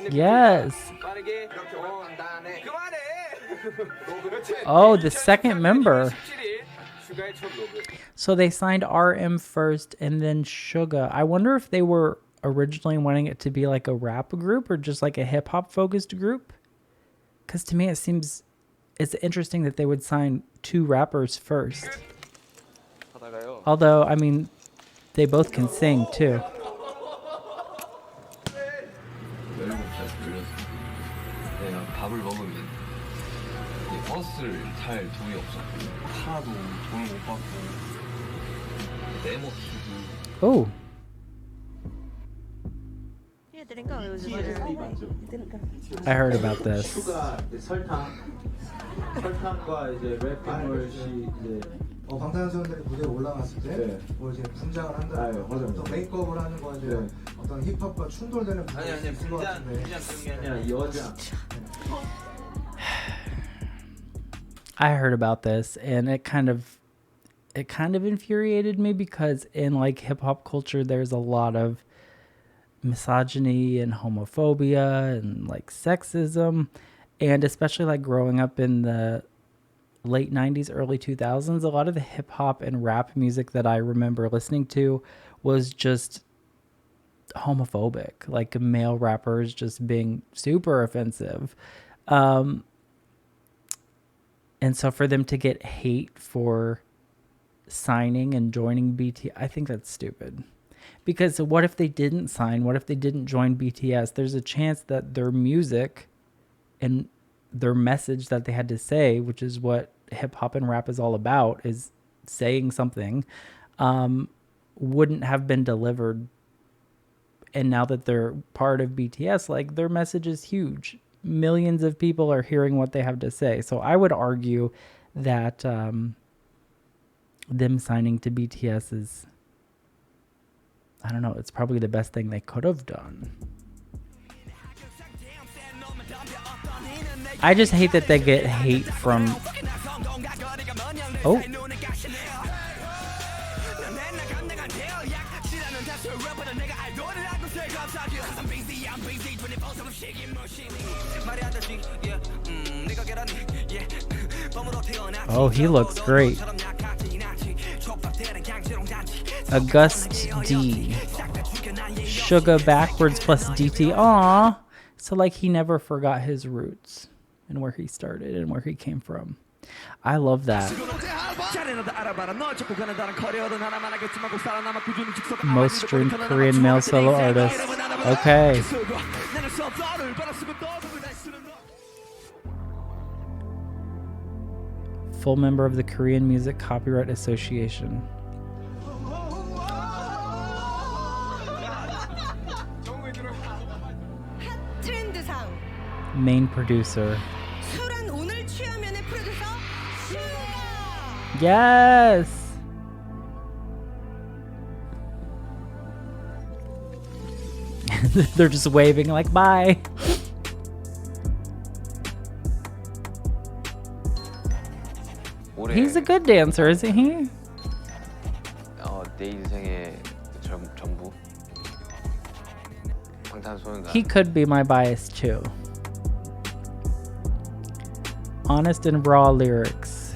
Yes. Oh, the second member. So they signed RM first and then Suga. I wonder if they were originally wanting it to be like a rap group or just like a hip hop focused group. Because to me it seems it's interesting that they would sign two rappers first. Although, I mean, they both can sing too. 내가 밥을 먹으면 버스를 탈 돈이 없었고 하나도 돈을 못 받고 네모 쓰고. Oh. I heard about this. 설탕과 이제 랩핑걸이 이제 방탄소년단이 무대에 올라갔을 때 뭐 이제 분장을 한다. 어떤 메이크업을 하는 거 이제 어떤 힙합과 충돌되는 부분이 있을 것 같은데. I heard about this and it kind of infuriated me because in like hip hop culture there's a lot of misogyny and homophobia and like sexism, and especially like growing up in the late 90s early 2000s, a lot of the hip hop and rap music that I remember listening to was just homophobic, like male rappers just being super offensive. And so for them to get hate for signing and joining BTS, I think that's stupid. Because what if they didn't sign? What if they didn't join BTS? There's a chance that their music and their message that they had to say, which is what hip hop and rap is all about, is saying something, wouldn't have been delivered. And now that they're part of BTS, like their message is huge. Millions of people are hearing what they have to say. So I would argue that them signing to BTS is, I don't know, it's probably the best thing they could have done. I just hate that they get hate from... Oh. Oh, he looks great. August D. Sugar backwards plus DT. Aw. So like he never forgot his roots and where he started and where he came from. I love that. Most streamed Korean male solo artist. Okay. Full member of the Korean Music Copyright Association. Main producer. Yes. They're just waving like bye. He's a good dancer, isn't he? 내 인생의 전부. 방탄소년단. He could be my bias too. Honest and raw lyrics.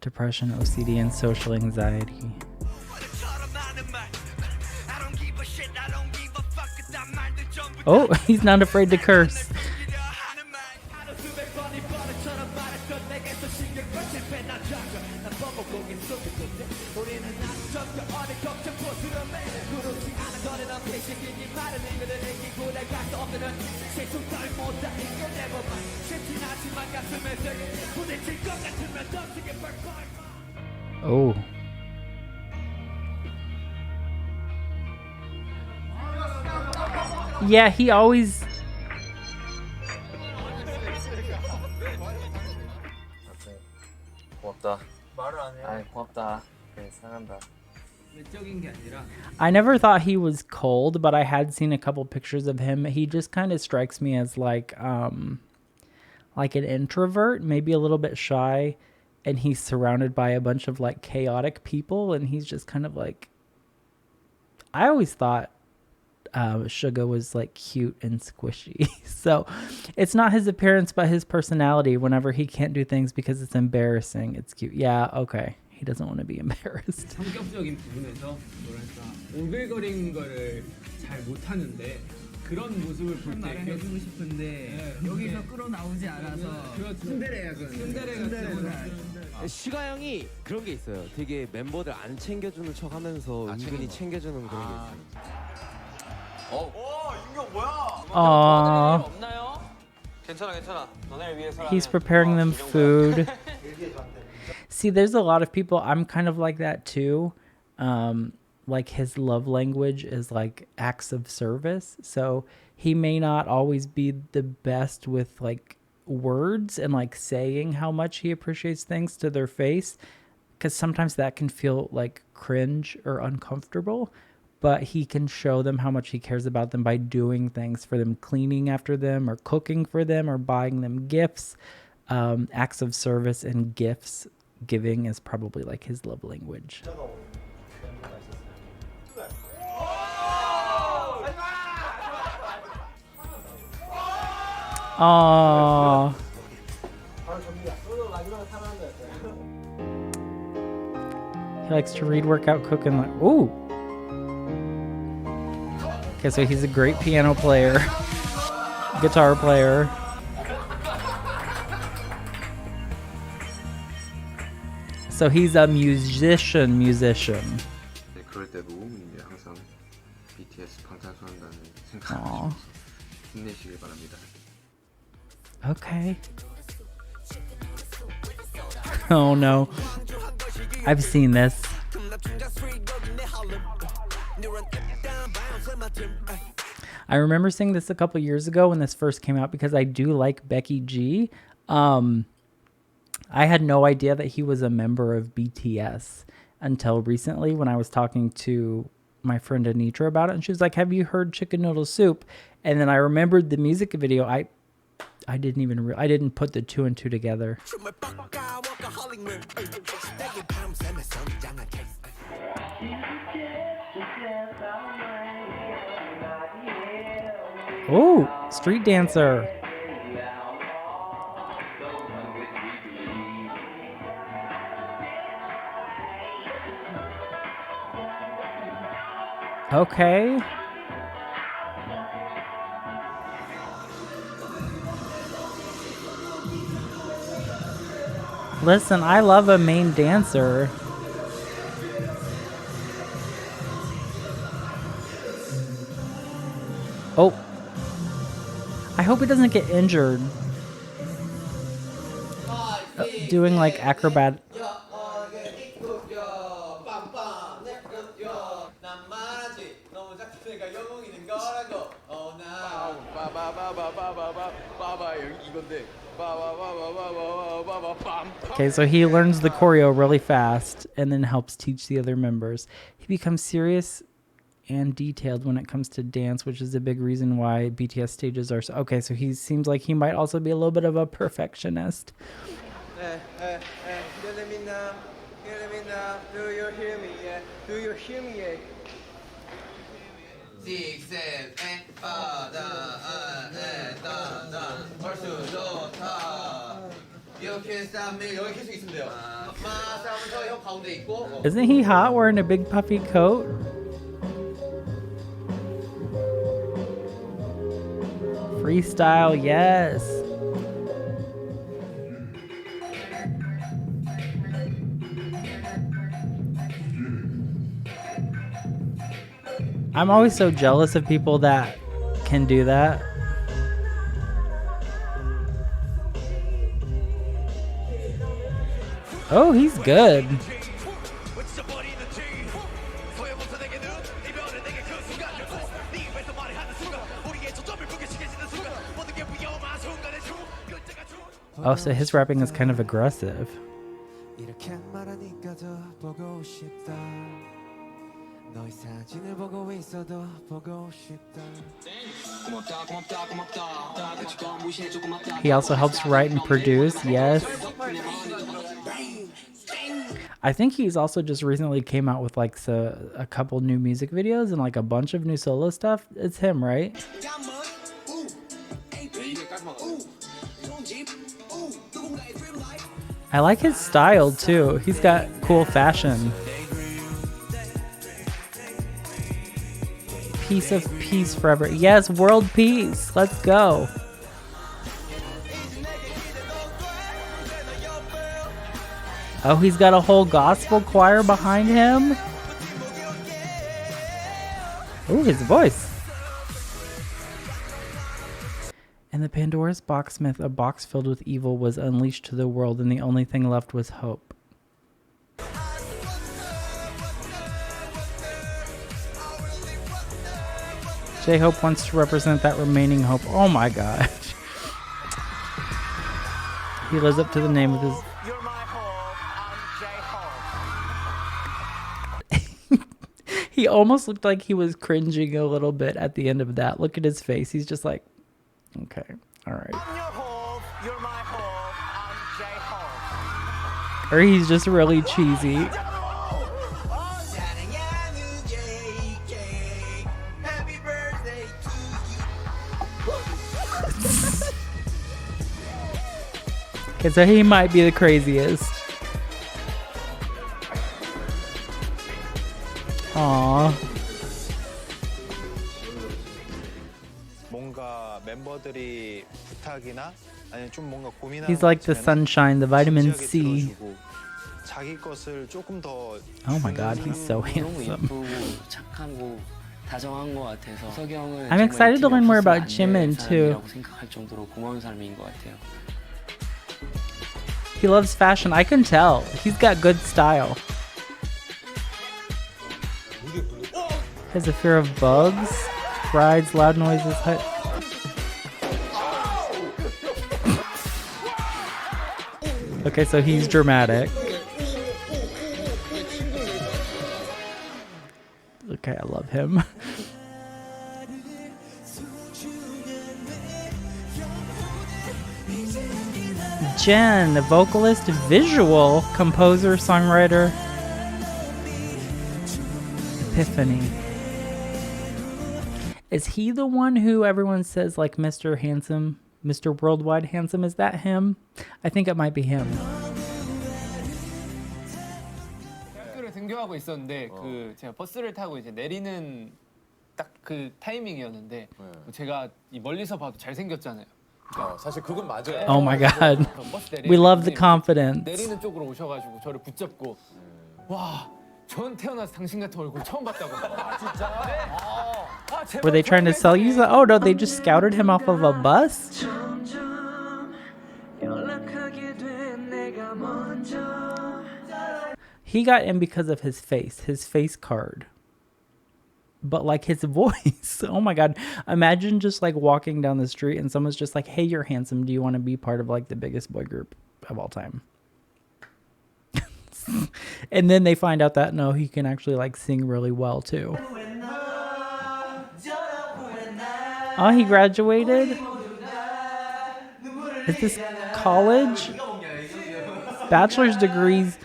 Depression, OCD, and social anxiety. Oh, he's not afraid to curse. Oh. Yeah, he always... 고맙다. 말을 안 해. 아이, 고맙다. 그래, 사랑한다. I never thought he was cold, but I had seen a couple pictures of him. He just kind of strikes me as like an introvert, maybe a little bit shy, and he's surrounded by a bunch of like chaotic people, and he's just kind of like... I always thought Suga was like cute and squishy. So it's not his appearance, but his personality. Whenever he can't do things because it's embarrassing, it's cute. Yeah, okay. He doesn't want to be embarrassed. 성격적인 부분에서 뭐랄까 오글거리는 거를 잘 못하는데 그런 모습을 볼 때 해주고 싶은데 여기서 끌어나오지 않아서 순대레야 그건 순대레 슈가 형이 그런 게 있어요. 되게 멤버들 안 챙겨주는 척하면서 은근히 챙겨주는 그런 게 있어요. 인경 뭐야? Aww. 없나요? 괜찮아. 너네를 위해서. He's preparing them food. See, there's a lot of people, I'm kind of like that too. Like his love language is like acts of service. So he may not always be the best with like words and like saying how much he appreciates things to their face, because sometimes that can feel like cringe or uncomfortable, but he can show them how much he cares about them by doing things for them, cleaning after them or cooking for them or buying them gifts. Acts of service and gifts giving is probably like his love language. Aww. He likes to read, work out, cook, and like, ooh. Okay, so he's a great piano player, guitar player. So he's a musician. 네, 그럴 때도 이제 항상 BTS 방탄소년단을 생각하시면서 힘내시길 바랍니다. Okay. Oh no. I've seen this. I remember seeing this a couple years ago when this first came out because I do like Becky G. I had no idea that he was a member of BTS until recently when I was talking to my friend Anitra about it, and she was like, "Have you heard Chicken Noodle Soup?" And then I remembered the music video. I didn't put the two and two together. Oh, street dancer. Okay. Listen, I love a main dancer. Oh. I hope he doesn't get injured. Doing like acrobat. Okay, so he learns the choreo really fast and then helps teach the other members. He becomes serious and detailed when it comes to dance, which is a big reason why BTS stages are so... Okay, so he seems like he might also be a little bit of a perfectionist. Do you hear me? Do you hear me? 6, 7, 8, 벌써 좋다. 이렇게 싸면 여기 계속 있으면 돼요. 마 싸면서 형 가운데 있고. Isn't he hot wearing a big puffy coat? Freestyle, yes. I'm always so jealous of people that can do that. Oh, he's good. Oh, so his rapping is kind of aggressive. He also helps write and produce, yes. I think he's also just recently came out with like a couple new music videos and like a bunch of new solo stuff. It's him, right? I like his style too. He's got cool fashion. Piece of peace forever. Yes, world peace. Let's go. Oh, he's got a whole gospel choir behind him. Ooh, his voice. And the Pandora's box myth, a box filled with evil, was unleashed to the world, and the only thing left was hope. J-Hope wants to represent that remaining hope. Oh my gosh. He lives up to the name of his. He almost looked like he was cringing a little bit at the end of that. Look at his face. He's just like, okay, all right. Or he's just really cheesy. Okay, so he might be the craziest. Aww. He's like the sunshine, the vitamin C. Oh my god, he's so handsome. I'm excited to learn more about Jimin too. He loves fashion, I can tell. He's got good style. He has a fear of bugs, rides, loud noises. Okay, so he's dramatic. Okay, I love him. Jen, a vocalist, visual, composer, songwriter. Epiphany. Is he the one who everyone says like Mr. Handsome, Mr. Worldwide Handsome? Is that him? I think it might be him. 학교를 등교하고 있었는데 그 제가 버스를 타고 이제 내리는 딱 그 타이밍이었는데 제가 이 멀리서 봐도 잘생겼잖아요. 사실 그건 맞아요. Oh my god. We love the confidence. 내리는 쪽으로 오셔가지고 저를 붙잡고 와, 전 태어나서 당신 같은 얼굴 처음 봤다고. 진짜? 네. Were they trying to sell you? Oh no, they just scouted him off of a bus? He got in because of his face card. But like his voice, oh my god. Imagine just like walking down the street and someone's just like, hey, you're handsome. Do you want to be part of like the biggest boy group of all time? And then they find out that no, he can actually like sing really well too. Oh, he graduated? Is this college? Bachelor's degrees.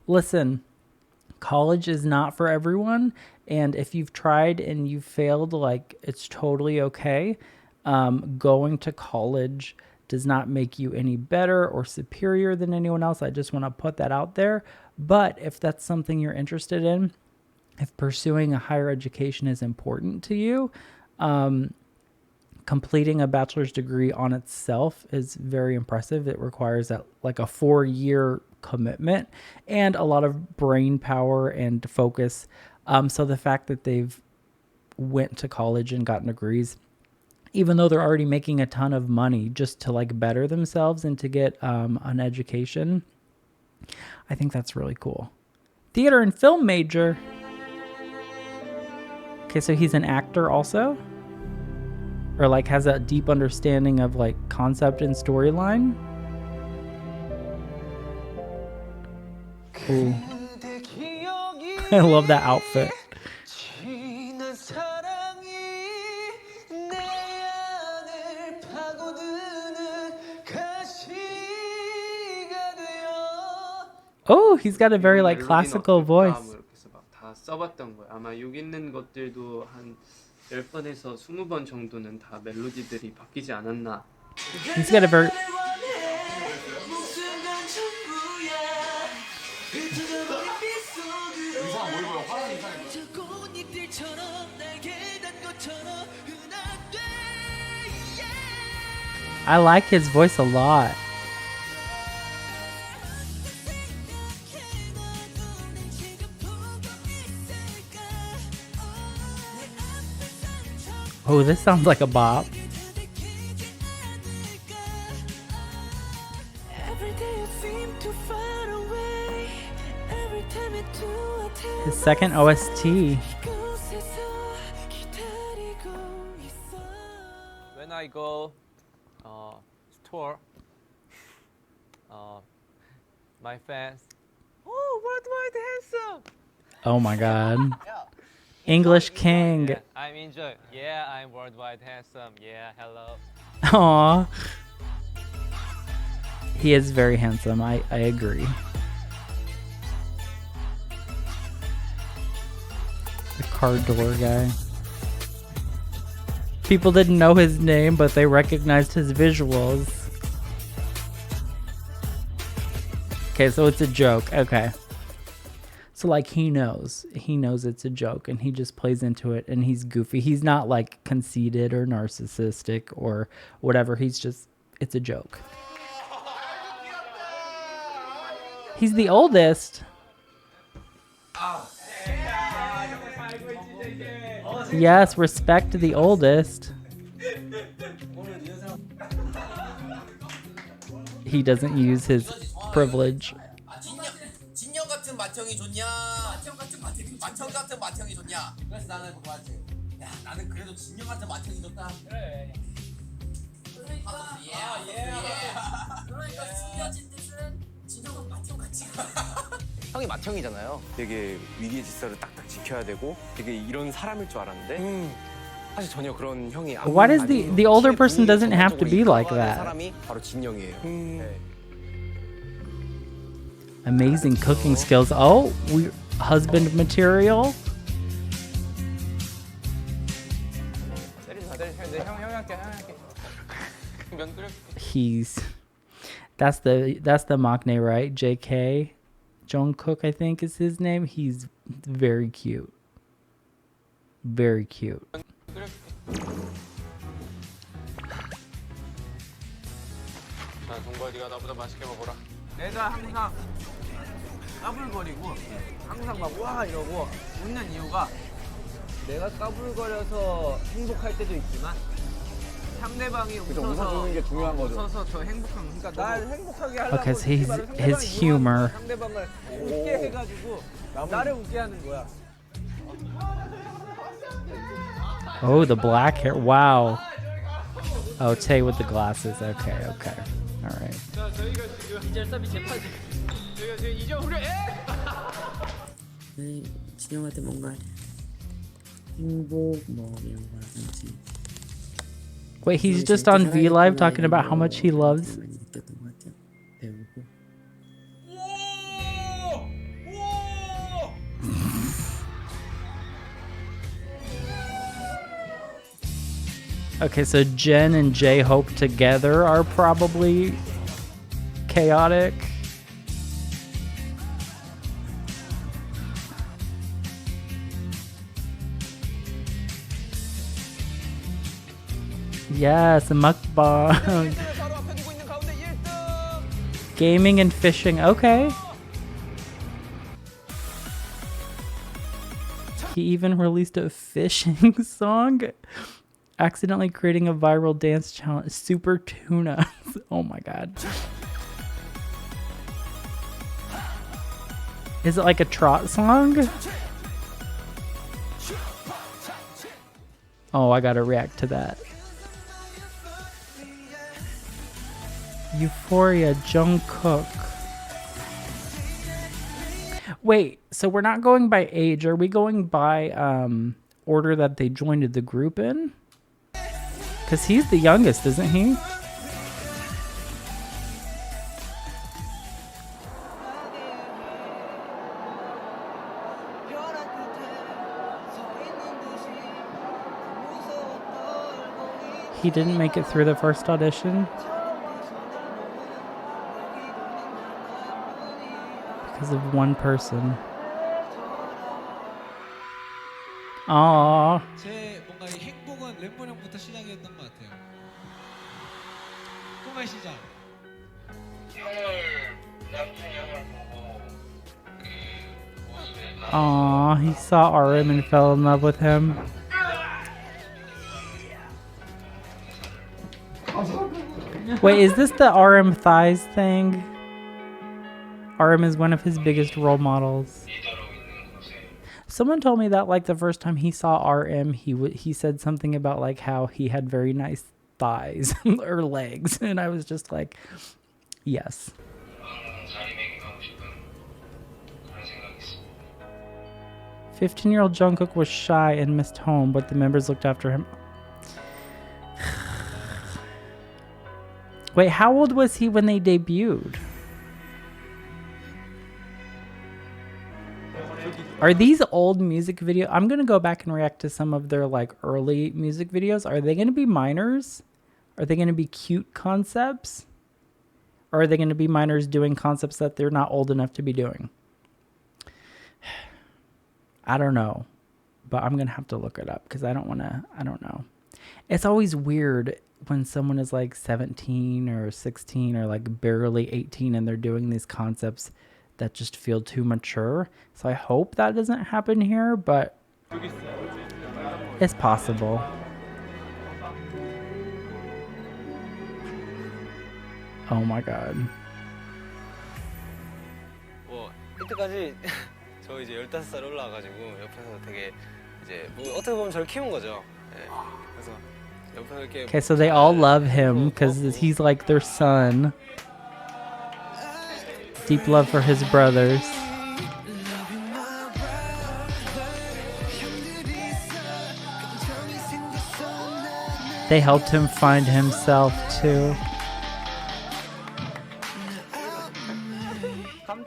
Listen, college is not for everyone, and if you've tried and you've failed, like, it's totally okay. Going to college does not make you any better or superior than anyone else. I just want to put that out there. But if that's something you're interested in, if pursuing a higher education is important to you, completing a bachelor's degree on itself is very impressive. It requires like a 4-year commitment and a lot of brain power and focus. So the fact that they've went to college and gotten degrees, even though they're already making a ton of money just to like better themselves and to get an education, I think that's really cool. Theater and film major. Okay, so he's an actor also? Or like has a deep understanding of like concept and storyline? Ooh. I love that outfit. Oh, he's got a very like classical voice. 다 써봤던 거예요. 아마 여기 있는 것들도 한 10번에서 20번 정도는 다 멜로디들이 바뀌지 않았나. He's got a very I like his voice a lot. Oh, this sounds like a bop. His second OST. when I go store, my fans, oh, worldwide handsome. Oh my God. English king. Yeah, I'm enjoy. Yeah, I'm worldwide handsome. Yeah, hello. Aw. He is very handsome. I agree. The car door guy. People didn't know his name, but they recognized his visuals. Okay, so it's a joke. Okay. So like he knows it's a joke and he just plays into it and he's goofy. He's not like conceited or narcissistic or whatever. He's just, it's a joke. He's the oldest. Yes, respect to the oldest. He doesn't use his privilege. 진영 같은 맏형이 좋냐? 맏형 같은 맏형이 좋냐? 그래서 나는 그거 같아. 야, 나는 그래도 진영 같은 맏형이 좋다. 그래. 그러니까 그러니까 숨겨진 뜻은 진영은 맏형 같이. 형이 맏형이잖아요. 되게 위기의 질서를 딱딱 지켜야 되고 되게 이런 사람일 줄 알았는데 사실 전혀 그런 형이 아무 Why does the older person doesn't have to be like that? 사람이 바로 진영이에요. 네. Amazing cooking skills. Oh, we husband material. He's that's the maknae, right? JK Jungkook, I think is his name. He's very cute. Very cute. 자, 동걸 네가 나보다 맛있게 먹어라. 내가 항상 까불거리고 항상 막 와 이러고 웃는 이유가 내가 까불거려서 행복할 때도 있지만 상대방이 웃어서 게 중요한 거죠. 웃어서 더 행복한 그러니까 날 행복하게 하려고 Okay, so his humor. 상대방을 웃게 해가지고 나를 웃게 하는 거야. Oh, the black hair. Wow. Oh, Tay with the glasses. Okay, okay. All right. 자, 저희가 지금 이젤섭이 재판 저희가 지금 이제 우리 진영한테 뭔가 행복 뭐 이런 거라든지. Wait, he's just on V Live talking about how much he loves. 느꼈던 것 같아요. 배우고. Okay, so Jen and J-Hope together are probably chaotic. Yes, mukbang. Gaming and fishing. Okay. He even released a fishing song. Accidentally creating a viral dance challenge. Super tuna. Oh my god. Is it like a trot song? Oh, I gotta react to that. Euphoria, Jungkook. Wait, so we're not going by age. Are we going by order that they joined the group in? Because he's the youngest, isn't he? He didn't make it through the first audition? Because of one person. Aww. 제 뭔가 이 행복은 랩몬 형부터 시작이었던 것 같아요. 꿈의 시작. Aww, he saw RM and fell in love with him. Wait, is this the RM thighs thing? RM is one of his biggest role models. Someone told me that like the first time he saw RM, he said something about like how he had very nice thighs or legs. And I was just like, yes. 15-year-old Jungkook was shy and missed home, but the members looked after him. Wait, how old was he when they debuted? Are these old music videos? I'm going to go back and react to some of their like early music videos. Are they going to be minors? Are they going to be cute concepts? Or are they going to be minors doing concepts that they're not old enough to be doing? I don't know, but I'm going to have to look it up because I don't know. It's always weird when someone is like 17 or 16 or like barely 18 and they're doing these concepts that just feel too mature. So I hope that doesn't happen here, but it's possible. Oh my god. 뭐 이때까지 저 이제 15살 올라와가지고 옆에서 되게 이제 뭐 어떻게 보면 저를 키운 거죠. 예. 그래서 옆에서 이렇게 Okay, so they all love him because he's like their son. Deep love for his brothers. They helped him find himself too.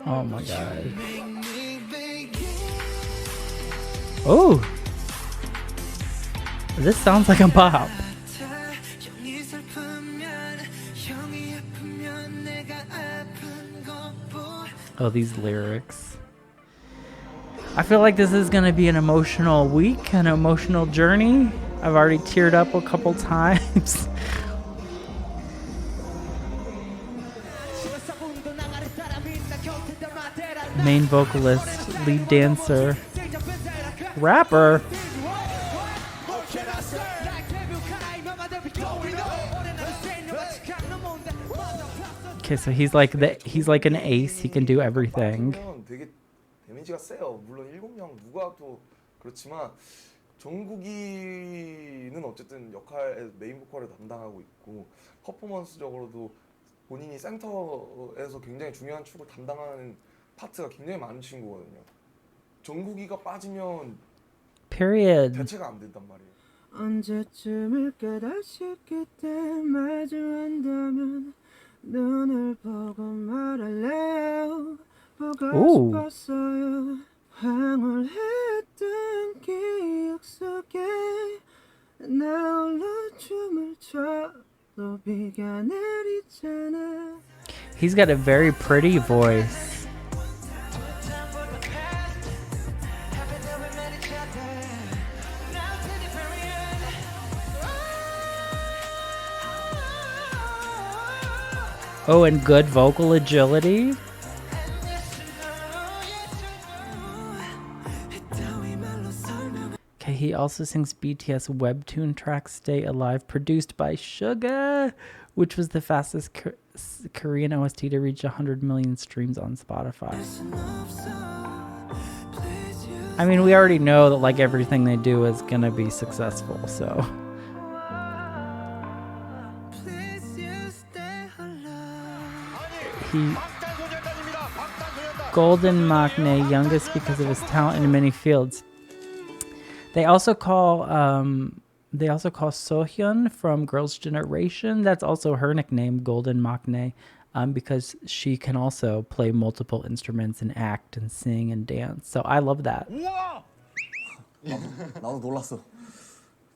Oh my god. Oh! This sounds like a bop. Oh, these lyrics. I feel like this is gonna be an emotional week, an emotional journey. I've already teared up a couple times. Main vocalist, lead dancer, rapper. Okay, so he's like an ace. He can do everything. 되게 데미지가 세요. 물론 7명 누가 또 그렇지만 정국이는 어쨌든 메인 보컬을 담당하고 있고 퍼포먼스적으로도 본인이 센터에서 굉장히 중요한 축을 담당하는 파트가 굉장히 많은 친구거든요. 정국이가 빠지면 Period. 대체가 안 된단 말이에요. 언제쯤을 깨닫게 때 마주한다면 눈을 보고 말할래요. 보고 싶었어요. 황홀했던 기억 속에 나 홀로 춤을 춰도 비가 내리잖아. He's got a very pretty voice. Oh, and good vocal agility. Okay, he also sings BTS webtoon track Stay Alive, produced by Suga, which was the fastest Korean OST to reach 100 million streams on Spotify. I mean, we already know that like everything they do is gonna be successful, so. Golden Maknae, youngest because of his talent in many fields. They also call Sohyun from Girls' Generation. That's also her nickname, Golden Maknae, because she can also play multiple instruments and act and sing and dance. So I love that. 나도 놀랐어.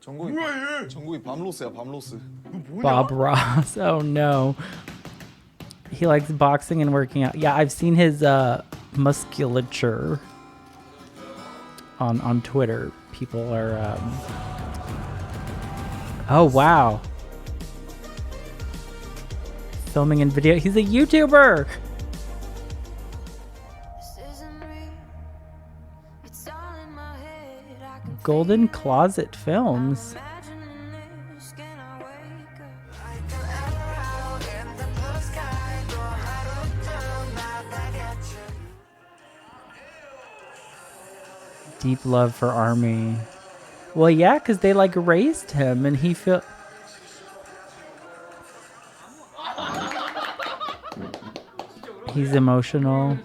정국이 밤로스야, 밤로스. Bob Ross. Oh no. He likes boxing and working out. Yeah, I've seen his musculature on Twitter. People are oh wow. Filming in video. He's a YouTuber. Golden Closet Films. Deep love for ARMY. Well, yeah, because they like raised him and he He's emotional.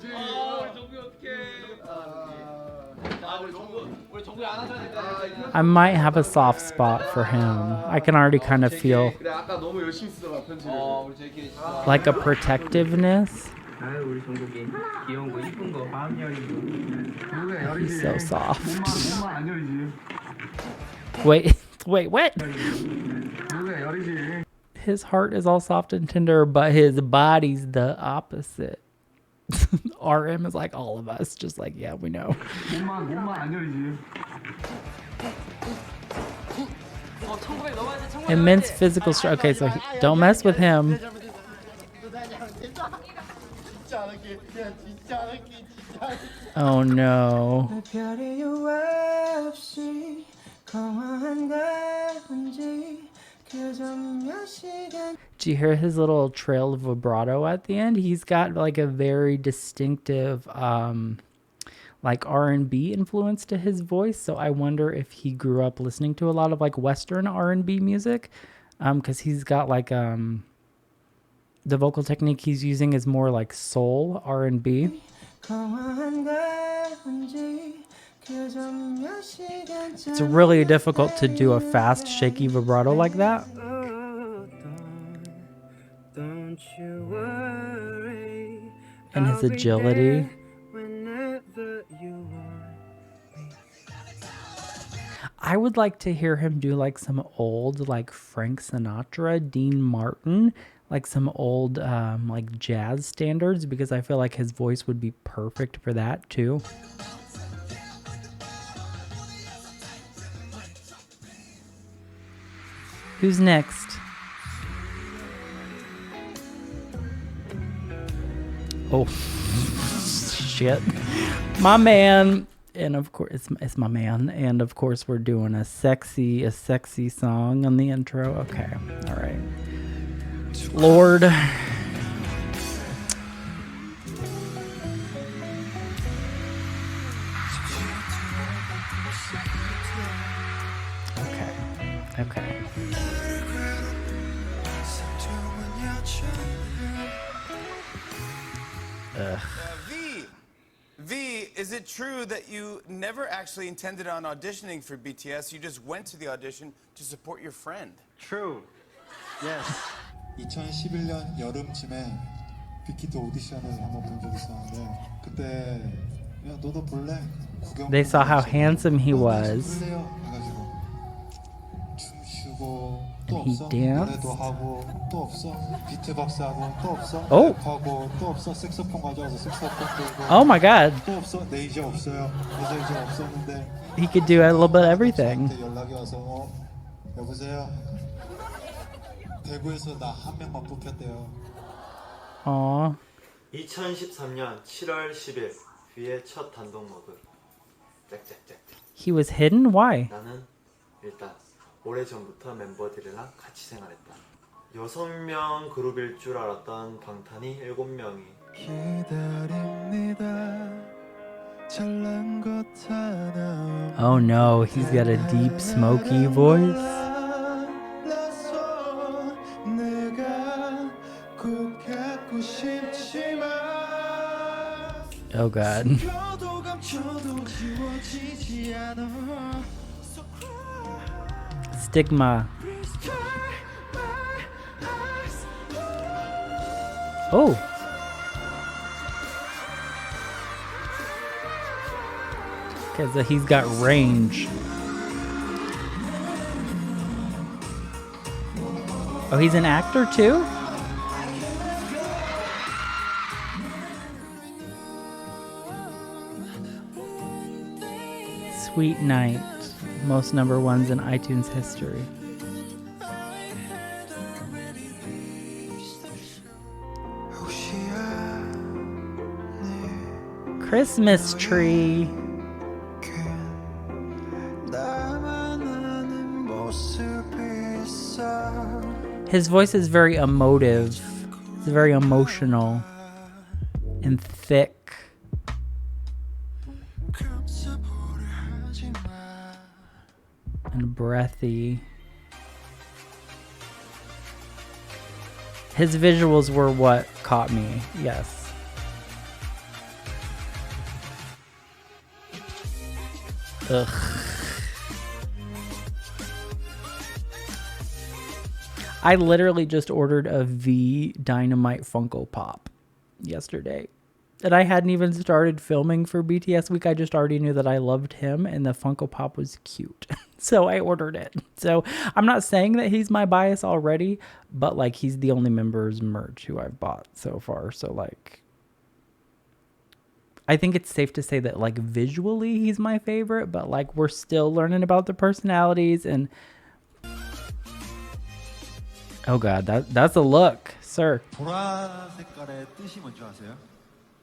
I might have a soft spot for him. I can already kind of feel like a protectiveness. He's so soft. Wait, wait, what? His heart is all soft and tender, but his body's the opposite. RM is like all of us, just like, yeah, we know. Immense physical strength. Okay, so don't mess with him. Oh no. Do you hear his little trail of vibrato at the end? He's got like a very distinctive like R&B influence to his voice. So I wonder if he grew up listening to a lot of like Western R&B music, because he's got like the vocal technique he's using is more like soul R&B. It's really difficult to do a fast, shaky vibrato like that. And his agility. I would like to hear him do like some old like Frank Sinatra, Dean Martin, like some old like jazz standards, because I feel like his voice would be perfect for that too. Who's next? Oh, shit. My man. And of course, it's my man. And of course, we're doing a sexy song on the intro. Okay. All right. Lord. Okay. Ugh. V, is it true that you never actually intended on auditioning for BTS? You just went to the audition to support your friend. True. Yes. 2011년 여름쯤에 빅히트 오디션을 한번 본 적이 있었는데 그때 야 너도 볼래? They saw how handsome he was. And he danced. Oh. Oh my God. He could do a little bit of everything. Aww. 2013년 7월 10일 V의 첫 단독 녹음. He was hidden? Why? 나는 일단 오래전부터 멤버들이랑 같이 생활했다. 6명 그룹일 줄 알았던 방탄이 7명이 Oh no, he's got a deep smoky voice. Oh God. Stigma. Oh. Okay, so he's got range. Oh, he's an actor too? Sweet Night. Most number ones in iTunes history. Christmas tree. His voice is very emotive. It's very emotional and thick. And breathy. His visuals were what caught me, yes. Ugh. I literally just ordered a V Dynamite Funko Pop yesterday. And I hadn't even started filming for BTS week. I just already knew that I loved him and the Funko Pop was cute. So I ordered it. So I'm not saying that he's my bias already, but like he's the only members merch who I've bought so far. So like I think it's safe to say that like visually he's my favorite, but like we're still learning about the personalities and oh god, that's a look, sir. 보라 색깔의 뜻이 뭔지 아세요?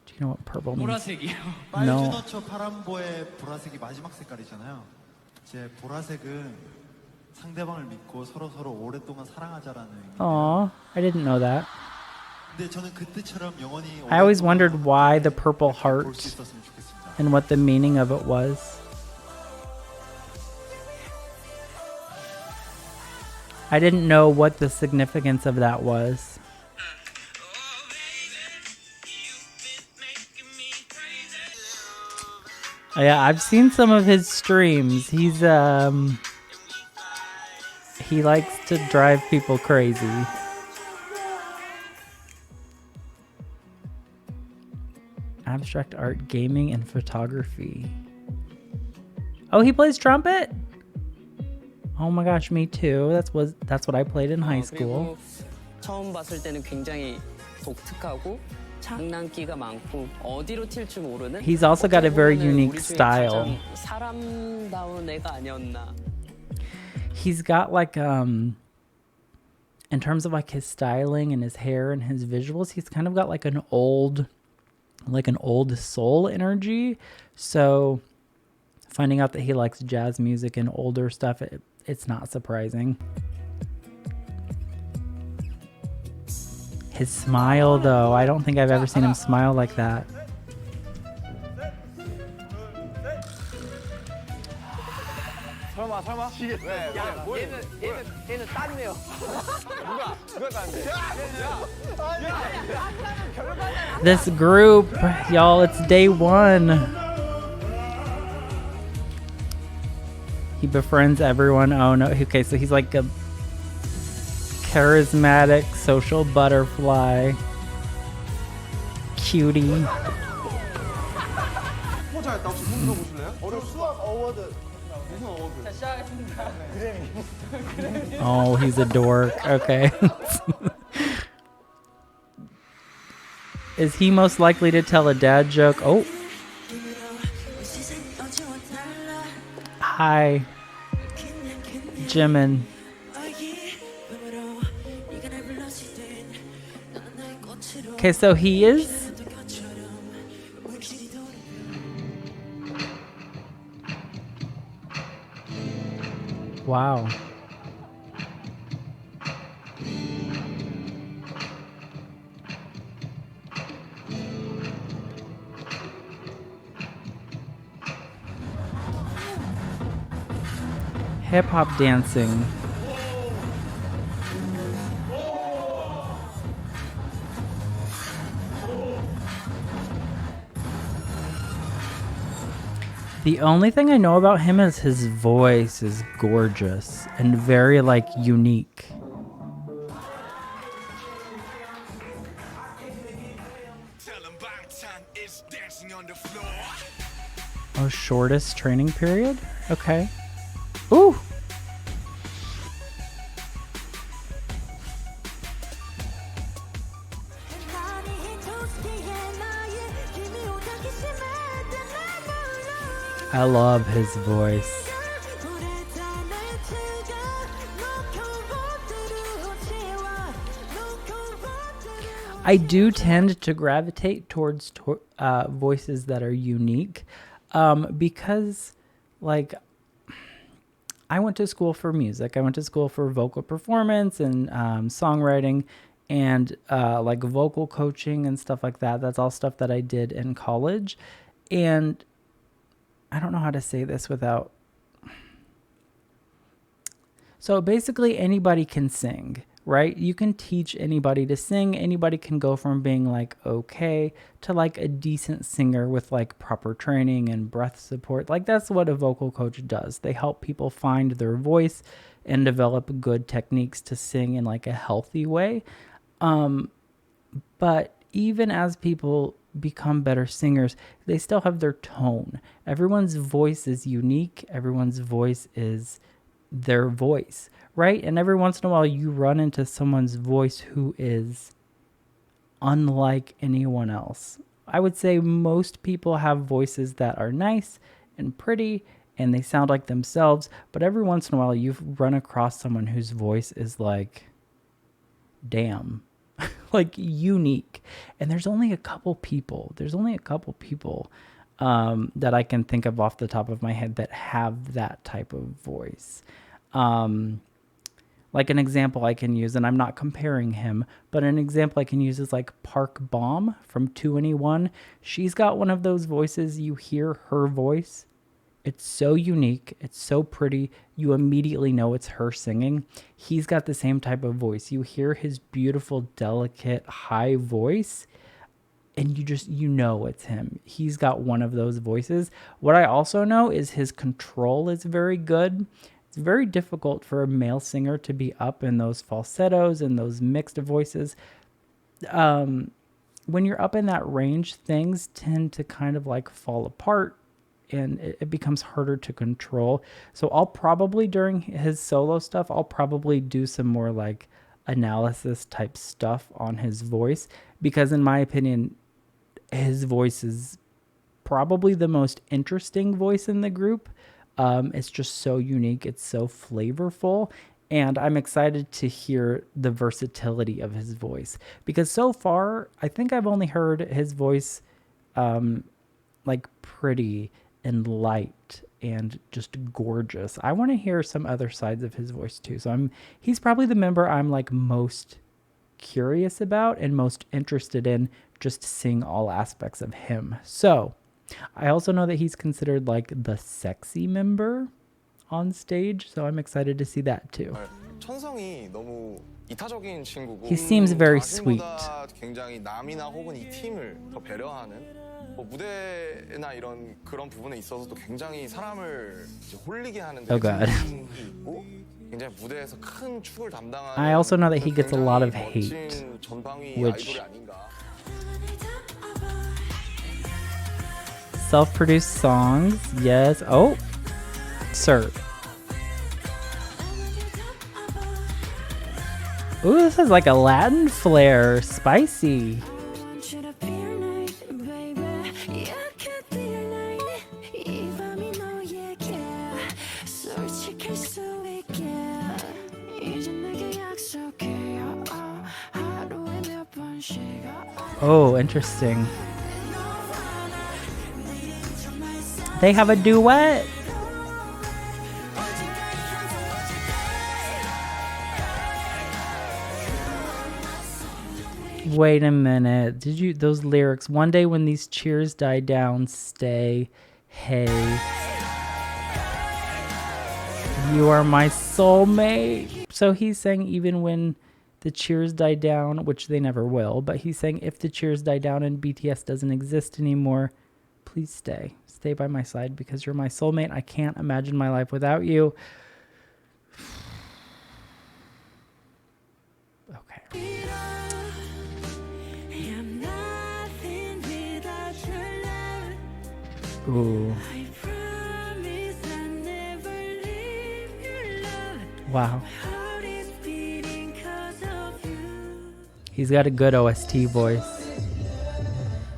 Do you know what purple means? 보라색이요. No. 빨주노초 파란보의 보라색이 마지막 색깔이잖아요. 이제 보라색은 상대방을 믿고 서로 오랫동안 사랑하자라는 의미. Aw, I didn't know that. 근데 저는 그 뜻처럼 영원히 I always wondered why the purple heart 볼수 있었으면 좋겠습니다. and what the meaning of it was. I didn't know what the significance of that was. Yeah, I've seen some of his streams. He's he likes to drive people crazy. Abstract art, gaming, and photography. Oh, he plays trumpet? Oh my gosh, me too. That's what I played in high school. 처음 봤을 때는 굉장히 독특하고 장난기가 많고 어디로 튈지 모르는. He's also got a very unique style. 사람다운 애가 아니었나. He's got like in terms of like his styling and his hair and his visuals, he's kind of got like an old soul energy. So finding out that he likes jazz music and older stuff, it's not surprising. His smile, though, I don't think I've ever seen him smile like that. 설마? 왜? 야, 얘는 땄네요. 누가 땄는데? This group, y'all, it's day one. He befriends everyone. Oh no, okay, so he's like a charismatic social butterfly. Cutie. 포자했다. 혹시 손 들어보실래요? 어려 수학 어워드. 무슨 어워드? 자, 시작하겠습니다. 그래미. Oh, he's a dork. Okay. Is he most likely to tell a dad joke? Oh. Hi. Jimin. Okay, so he is... Wow. Hip-hop dancing. The only thing I know about him is his voice is gorgeous and very, like, unique. Oh, shortest training period? Okay. Ooh! I love his voice. I do tend to gravitate towards voices that are unique because, like, I went to school for music. I went to school for vocal performance and songwriting and like vocal coaching and stuff like that. That's all stuff that I did in college. And I don't know how to say this without... So basically anybody can sing, right? You can teach anybody to sing. Anybody can go from being like okay to like a decent singer with like proper training and breath support. Like that's what a vocal coach does. They help people find their voice and develop good techniques to sing in like a healthy way. But even as people become better singers, they still have their tone. Everyone's voice is unique. Everyone's voice is their voice, right? And every once in a while you run into someone's voice who is unlike anyone else. I would say most people have voices that are nice and pretty and they sound like themselves, but every once in a while you've run across someone whose voice is like, damn, like unique. And there's only a couple people that I can think of off the top of my head that have that type of voice. Like an example I can use, and I'm not comparing him, but an example I can use is like Park Bom from 2NE1. She's got one of those voices. You hear her voice. It's so unique. It's so pretty. You immediately know it's her singing. He's got the same type of voice. You hear his beautiful, delicate, high voice, and you know it's him. He's got one of those voices. What I also know is his control is very good. It's very difficult for a male singer to be up in those falsettos and those mixed voices. When you're up in that range, things tend to kind of like fall apart and it becomes harder to control. So I'll probably, during his solo stuff, I'll probably do some more like analysis type stuff on his voice, because in my opinion, his voice is probably the most interesting voice in the group. It's just so unique. It's so flavorful. And I'm excited to hear the versatility of his voice, because so far, I think I've only heard his voice like pretty and light and just gorgeous. I want to hear some other sides of his voice too. So he's probably the member I'm like most curious about and most interested in just seeing all aspects of him. So I also know that he's considered like the sexy member on stage, so I'm excited to see that too. 천성이 너무 이타적인 친구고 He seems very sweet. 굉장히 남이나 혹은 이 팀을 더 배려하는 뭐 무대나 이런 그런 부분에 있어서도 굉장히 사람을 이제 홀리게 하는 Oh God. 있고 굉장히 무대에서 큰 축을 담당하는 I also know that he gets a lot of hate, 멋진 전방위 which 아이돌이 아닌가. self-produced songs, yes. Oh, sir. Ooh, this is like a Latin flair, spicy. Oh, interesting. They have a duet. Wait a minute. Did you, those lyrics, one day when these cheers die down, stay, hey. You are my soulmate. So he's saying even when the cheers die down, which they never will, but he's saying if the cheers die down and BTS doesn't exist anymore, please stay. Stay by my side because you're my soulmate. I can't imagine my life without you. Okay. Ooh. Wow. He's got a good OST voice.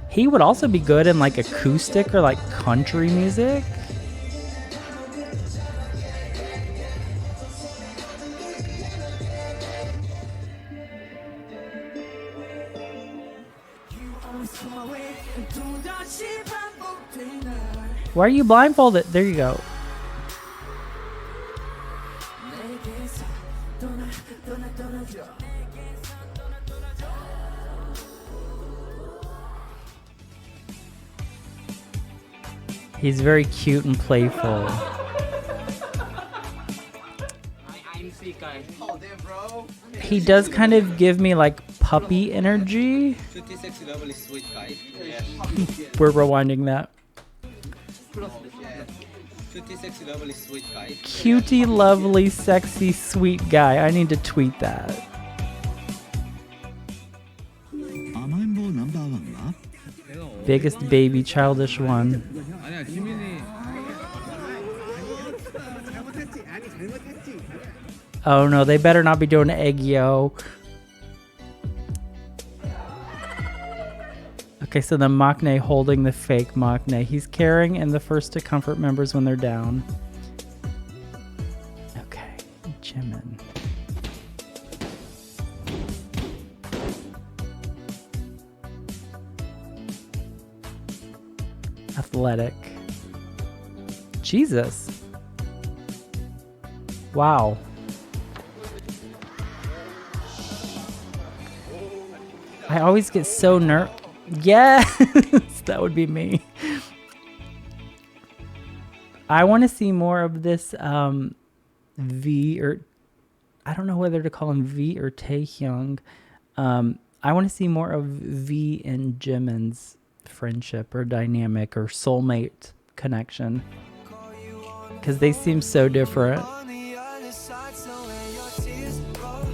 He would also be good in like acoustic or like country music. Why are you blindfolded? There you go. He's very cute and playful. He does kind of give me like puppy energy. Cutie, sexy, lovely, sweet guy. We're rewinding that. Cutie, sexy, lovely, sweet guy. Cutie, lovely, sexy, sweet guy. I need to tweet that. Biggest baby, childish one. 아니야 지민이. Oh no, they better not be doing egg yo. Okay, so the maknae holding the fake maknae. He's caring and the first to comfort members when they're down. Okay, Jimin. Athletic. Jesus. Wow. I always get so Yes, that would be me. I want to see more of this V, or I don't know whether to call him V or Taehyung. I want to see more of V and Jimin's friendship or dynamic or soulmate connection, because they seem so different. He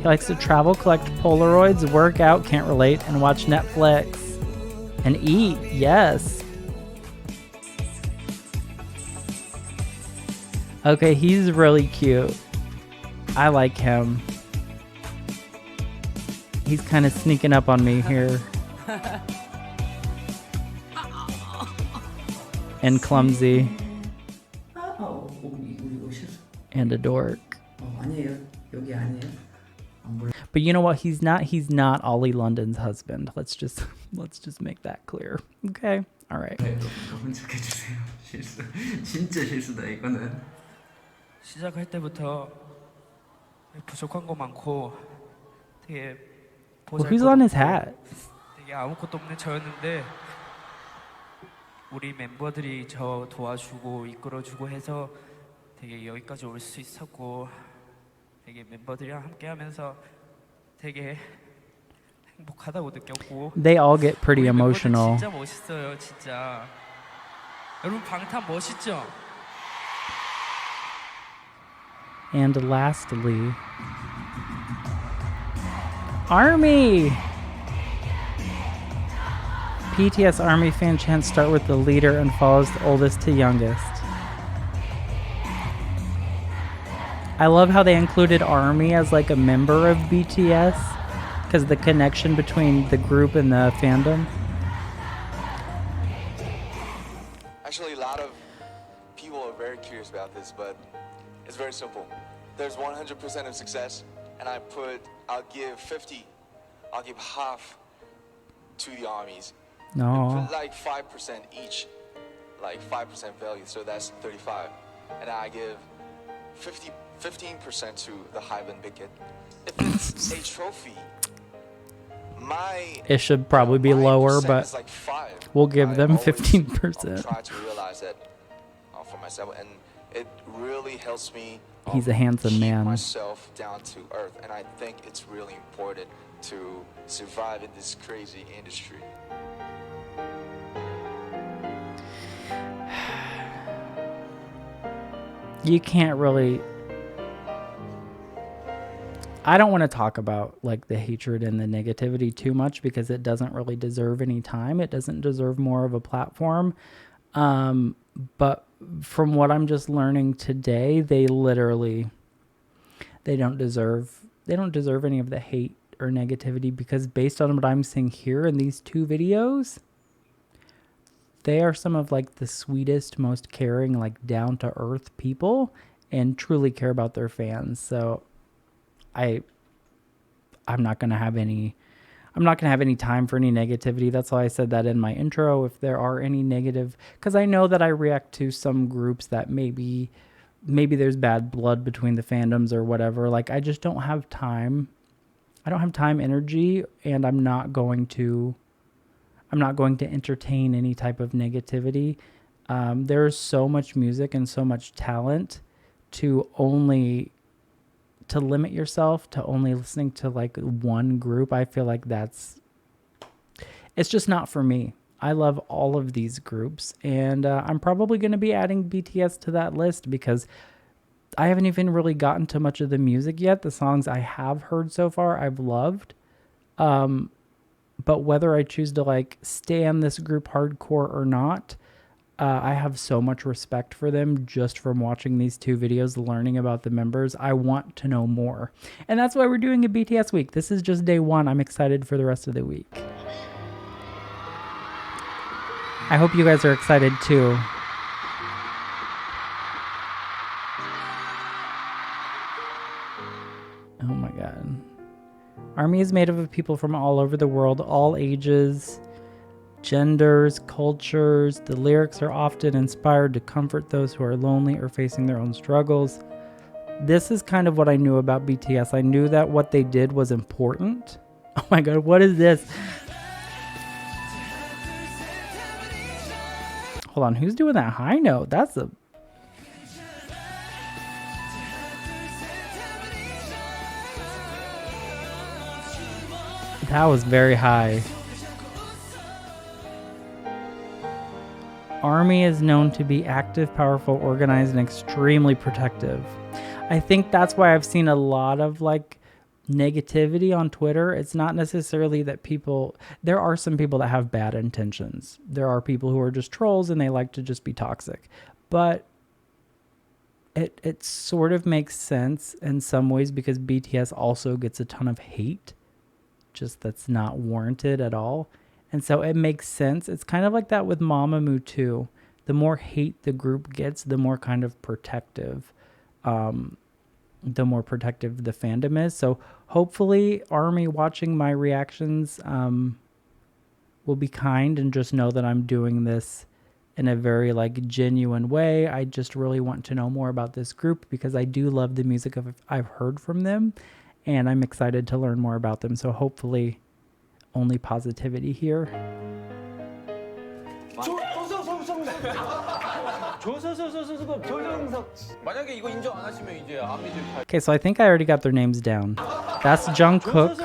likes to travel, collect Polaroids, work out, can't relate, and watch Netflix. And eat, yes. Okay, he's really cute. I like him. He's kind of sneaking up on me here. And clumsy. And a dork. But you know what? He's not Ollie London's husband. Let's just make that clear. Okay? All right. 너무 착해주세요. 실수. 진짜 실수다 이거는. 시작할 때부터 부족한 거 많고 되게 Well, who's on his hat? 되게 아무것도 없는 저였는데 우리 멤버들이 저 도와주고 이끌어주고 해서 되게 여기까지 올 수 있었고 되게 멤버들이랑 함께하면서 되게 행복하다고 느꼈고. They all get pretty 우리 멤버들 emotional. 진짜 멋있어요, 진짜. 여러분 방탄 멋있죠? And lastly, Army! BTS Army fan chants start with the leader and follows the oldest to youngest. I love how they included Army as like a member of BTS, because the connection between the group and the fandom. Actually, a lot of people are very curious about this, but it's very simple. There's 100% of success, and I'll give 50, I'll give half to the armies. No. Put like 5% each, like 5% value, so that's 35. And I give 15% to the Hyben Bicket. If it's a trophy, It should probably be lower, but is like 5. we'll give them I 15%. try to realize that for myself, and it really helps me He's a handsome keep man. myself down to earth, and I think it's really important to survive in this crazy industry. You can't really... I don't want to talk about like the hatred and the negativity too much, because it doesn't really deserve any time. It doesn't deserve more of a platform. But from what I'm just learning today, they don't deserve any of the hate or negativity, because based on what I'm seeing here in these two videos, they are some of like the sweetest, most caring, like down to earth people, and truly care about their fans. So I'm not gonna have any time for any negativity. That's why I said that in my intro. If there are any negative, because I know that I react to some groups that maybe there's bad blood between the fandoms or whatever. Like, I just don't have time. I don't have time, energy, and I'm not going to entertain any type of negativity. There's so much music and so much talent to only to limit yourself to only listening to like one group, I feel like it's just not for me. I love all of these groups, and I'm probably going to be adding BTS to that list because I haven't even really gotten to much of the music yet. The songs I have heard so far, I've loved. But whether I choose to like stay on this group hardcore or not, I have so much respect for them just from watching these 2 videos, learning about the members. I want to know more. And that's why we're doing a BTS week. This is just day 1. I'm excited for the rest of the week. I hope you guys are excited too. Oh my God. ARMY is made up of people from all over the world, all ages, genders, cultures. The lyrics are often inspired to comfort those who are lonely or facing their own struggles. This is kind of what I knew about BTS. I knew that what they did was important. Oh my God, what is this? Hold on, who's doing that high note? That was very high. ARMY is known to be active, powerful, organized, and extremely protective. I think that's why I've seen a lot of like negativity on Twitter. It's not necessarily that there are some people that have bad intentions. There are people who are just trolls and they like to just be toxic. But it sort of makes sense in some ways because BTS also gets a ton of hate, just that's not warranted at all. And so it makes sense. It's kind of like that with Mamamoo too. The more hate the group gets, the more kind of protective the fandom is. So hopefully ARMY watching my reactions will be kind and just know that I'm doing this in a very like genuine way. I just really want to know more about this group because I do love the music I've heard from them, and I'm excited to learn more about them. So hopefully only positivity here. 만약에 이거 인정 안 하시면 이제 아미들 다 Okay, so I think I already got their names down. That's Jungkook.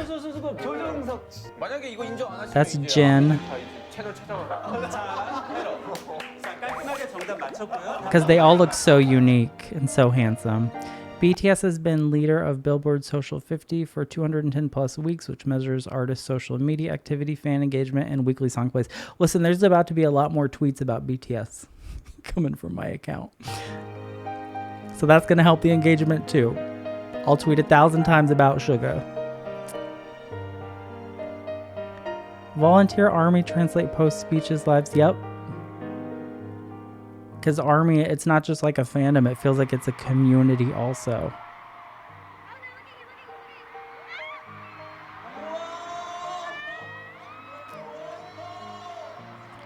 만약에 이거 인정 안 하시면 That's 이제 Jin. 아미들 다 이제 채널 찾아가. 자, 깔끔하게 정답 맞췄고요. Because they all look so unique and so handsome. BTS has been leader of Billboard's Social 50 for 210 plus weeks, which measures artists' social media activity, fan engagement, and weekly song plays. Listen, there's about to be a lot more tweets about BTS coming from my account. So that's going to help the engagement too. I'll tweet 1,000 times about Suga. Volunteer ARMY translate post speeches lives. Yep. Because ARMY, it's not just like a fandom, it feels like it's a community also.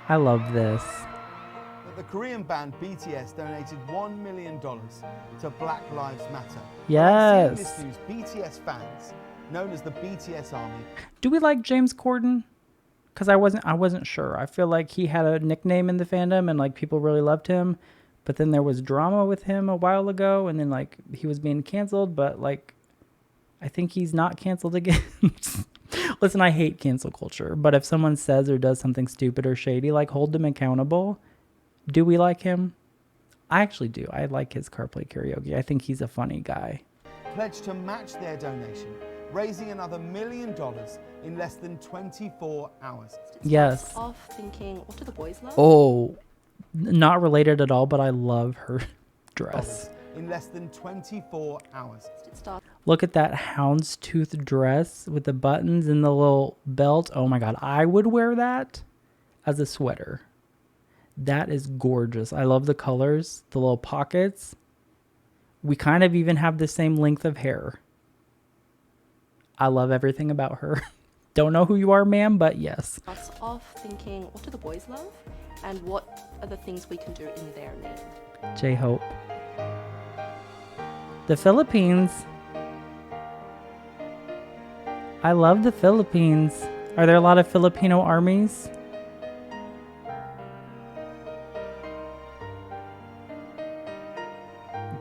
I love this. The Korean band BTS donated $1 million to Black Lives Matter. Yes. Seeing this news, BTS fans, known as the BTS Army. Do we like James Corden? Because I wasn't sure. I feel like he had a nickname in the fandom and like people really loved him. But then there was drama with him a while ago, and then like he was being canceled, but like I think he's not canceled again. Listen, I hate cancel culture, but if someone says or does something stupid or shady, like hold them accountable. Do we like him? I actually do. I like his CarPlay Karaoke. I think he's a funny guy. Pledged to match their donation, raising another $1 million in less than 24 hours. Yes. Off thinking, what do the boys love? Oh, not related at all, but I love her dress. In less than 24 hours. Look at that houndstooth dress with the buttons and the little belt. Oh my God, I would wear that as a sweater. That is gorgeous. I love the colors, the little pockets. We kind of even have the same length of hair. I love everything about her. Don't know who you are, ma'am, but yes. Us off thinking, what do the boys love? And what are the things we can do in their name? J-Hope. The Philippines. I love the Philippines. Are there a lot of Filipino armies?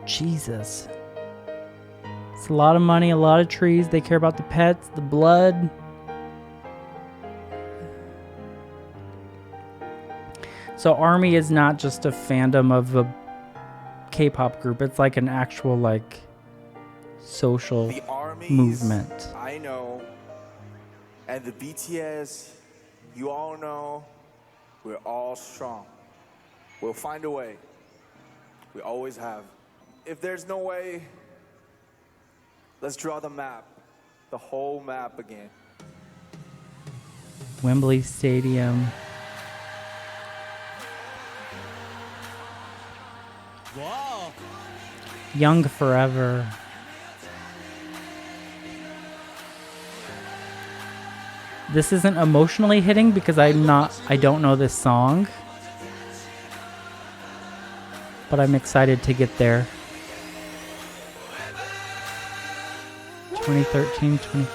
Jesus. a lot of money, a lot of trees. They care about the pets, the blood. So ARMY is not just a fandom of a K-pop group. It's like an actual like social The ARMYs, movement. I know, and the BTS, you all know, we're all strong. We'll find a way. We always have. If there's no way, let's draw the map, the whole map again. Wembley Stadium. Wow. Young forever. This isn't emotionally hitting because I don't know this song. But I'm excited to get there. 2013, 20.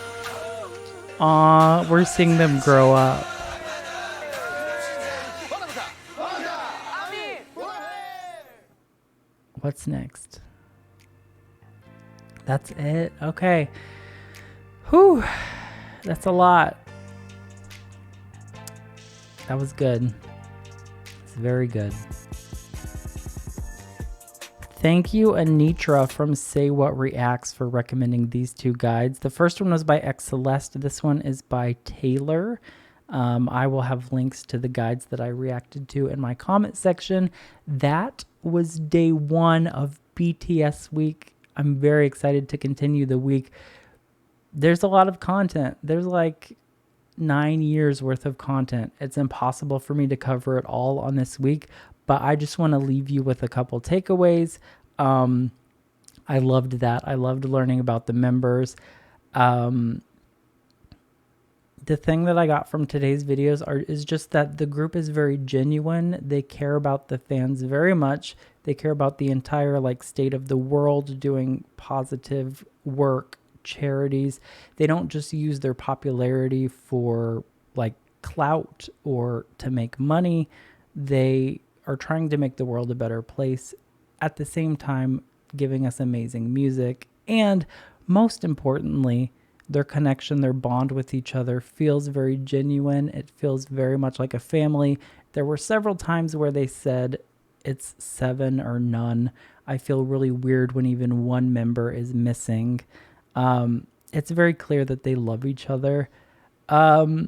Aw, we're seeing them grow up. What's next? That's it? Okay. Whew. That's a lot. That was good. It's very good. Thank you, Anitra from Say What Reacts, for recommending these two guides. The first one was by X Celeste. This one is by Taylor. I will have links to the guides that I reacted to in my comment section. That was day 1 of BTS week. I'm very excited to continue the week. There's a lot of content. There's like 9 years worth of content. It's impossible for me to cover it all on this week, but I just want to leave you with a couple takeaways. I loved that. I loved learning about the members. The thing that I got from today's videos is just that the group is very genuine. They care about the fans very much. They care about the entire like state of the world, doing positive work, charities. They don't just use their popularity for like clout or to make money. They are trying to make the world a better place, at the same time giving us amazing music. And most importantly, their connection, their bond with each other feels very genuine. It feels very much like a family. There were several times where they said it's 7 or none. I feel really weird when even one member is missing. It's very clear that they love each other. I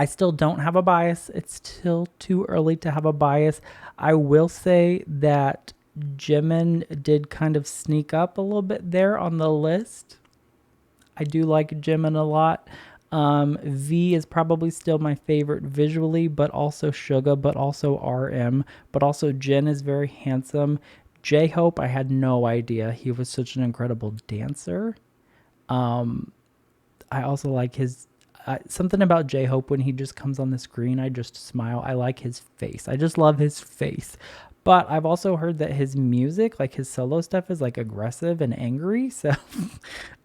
still don't have a bias. It's still too early to have a bias. I will say that Jimin did kind of sneak up a little bit there on the list. I do like Jimin a lot. V is probably still my favorite visually, but also Suga, but also RM, but also Jin is very handsome. J-Hope, I had no idea he was such an incredible dancer. I also like his something about J-Hope when he just comes on the screen. I just smile. I like his face. I just love his face. But I've also heard that his music, like his solo stuff, is like aggressive and angry. So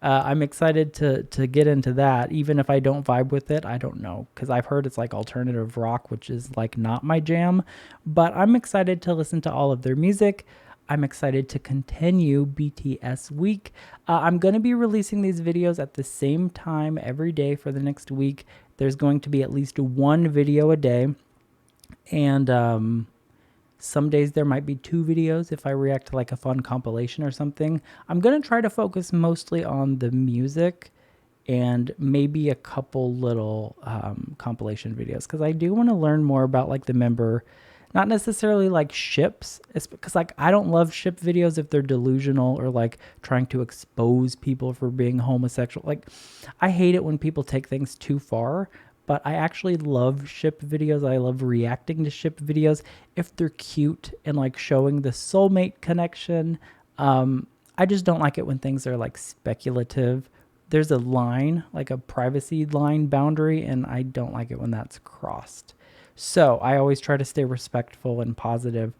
I'm excited to get into that. Even if I don't vibe with it, I don't know. Because I've heard it's like alternative rock, which is like not my jam. But I'm excited to listen to all of their music. I'm excited to continue BTS week. I'm going to be releasing these videos at the same time every day for the next week. There's going to be at least one video a day. And some days there might be 2 videos if I react to like a fun compilation or something. I'm going to try to focus mostly on the music and maybe a couple little compilation videos, because I do want to learn more about like the member, not necessarily like ships. It's because like I don't love ship videos if they're delusional or like trying to expose people for being homosexual. Like I hate it when people take things too far. But I actually love ship videos. I love reacting to ship videos if they're cute and like showing the soulmate connection. I just don't like it when things are like speculative. There's a line, like a privacy line boundary, and I don't like it when that's crossed. So I always try to stay respectful and positive.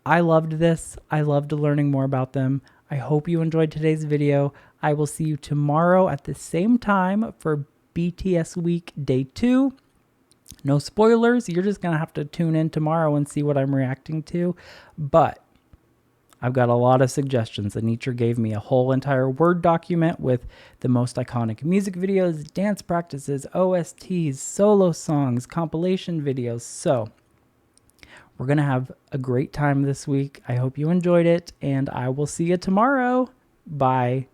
I loved this. I loved learning more about them. I hope you enjoyed today's video. I will see you tomorrow at the same time for BTS week day 2. No spoilers. You're just going to have to tune in tomorrow and see what I'm reacting to. But I've got a lot of suggestions. Anitra gave me a whole entire Word document with the most iconic music videos, dance practices, OSTs, solo songs, compilation videos. So we're going to have a great time this week. I hope you enjoyed it, and I will see you tomorrow. Bye.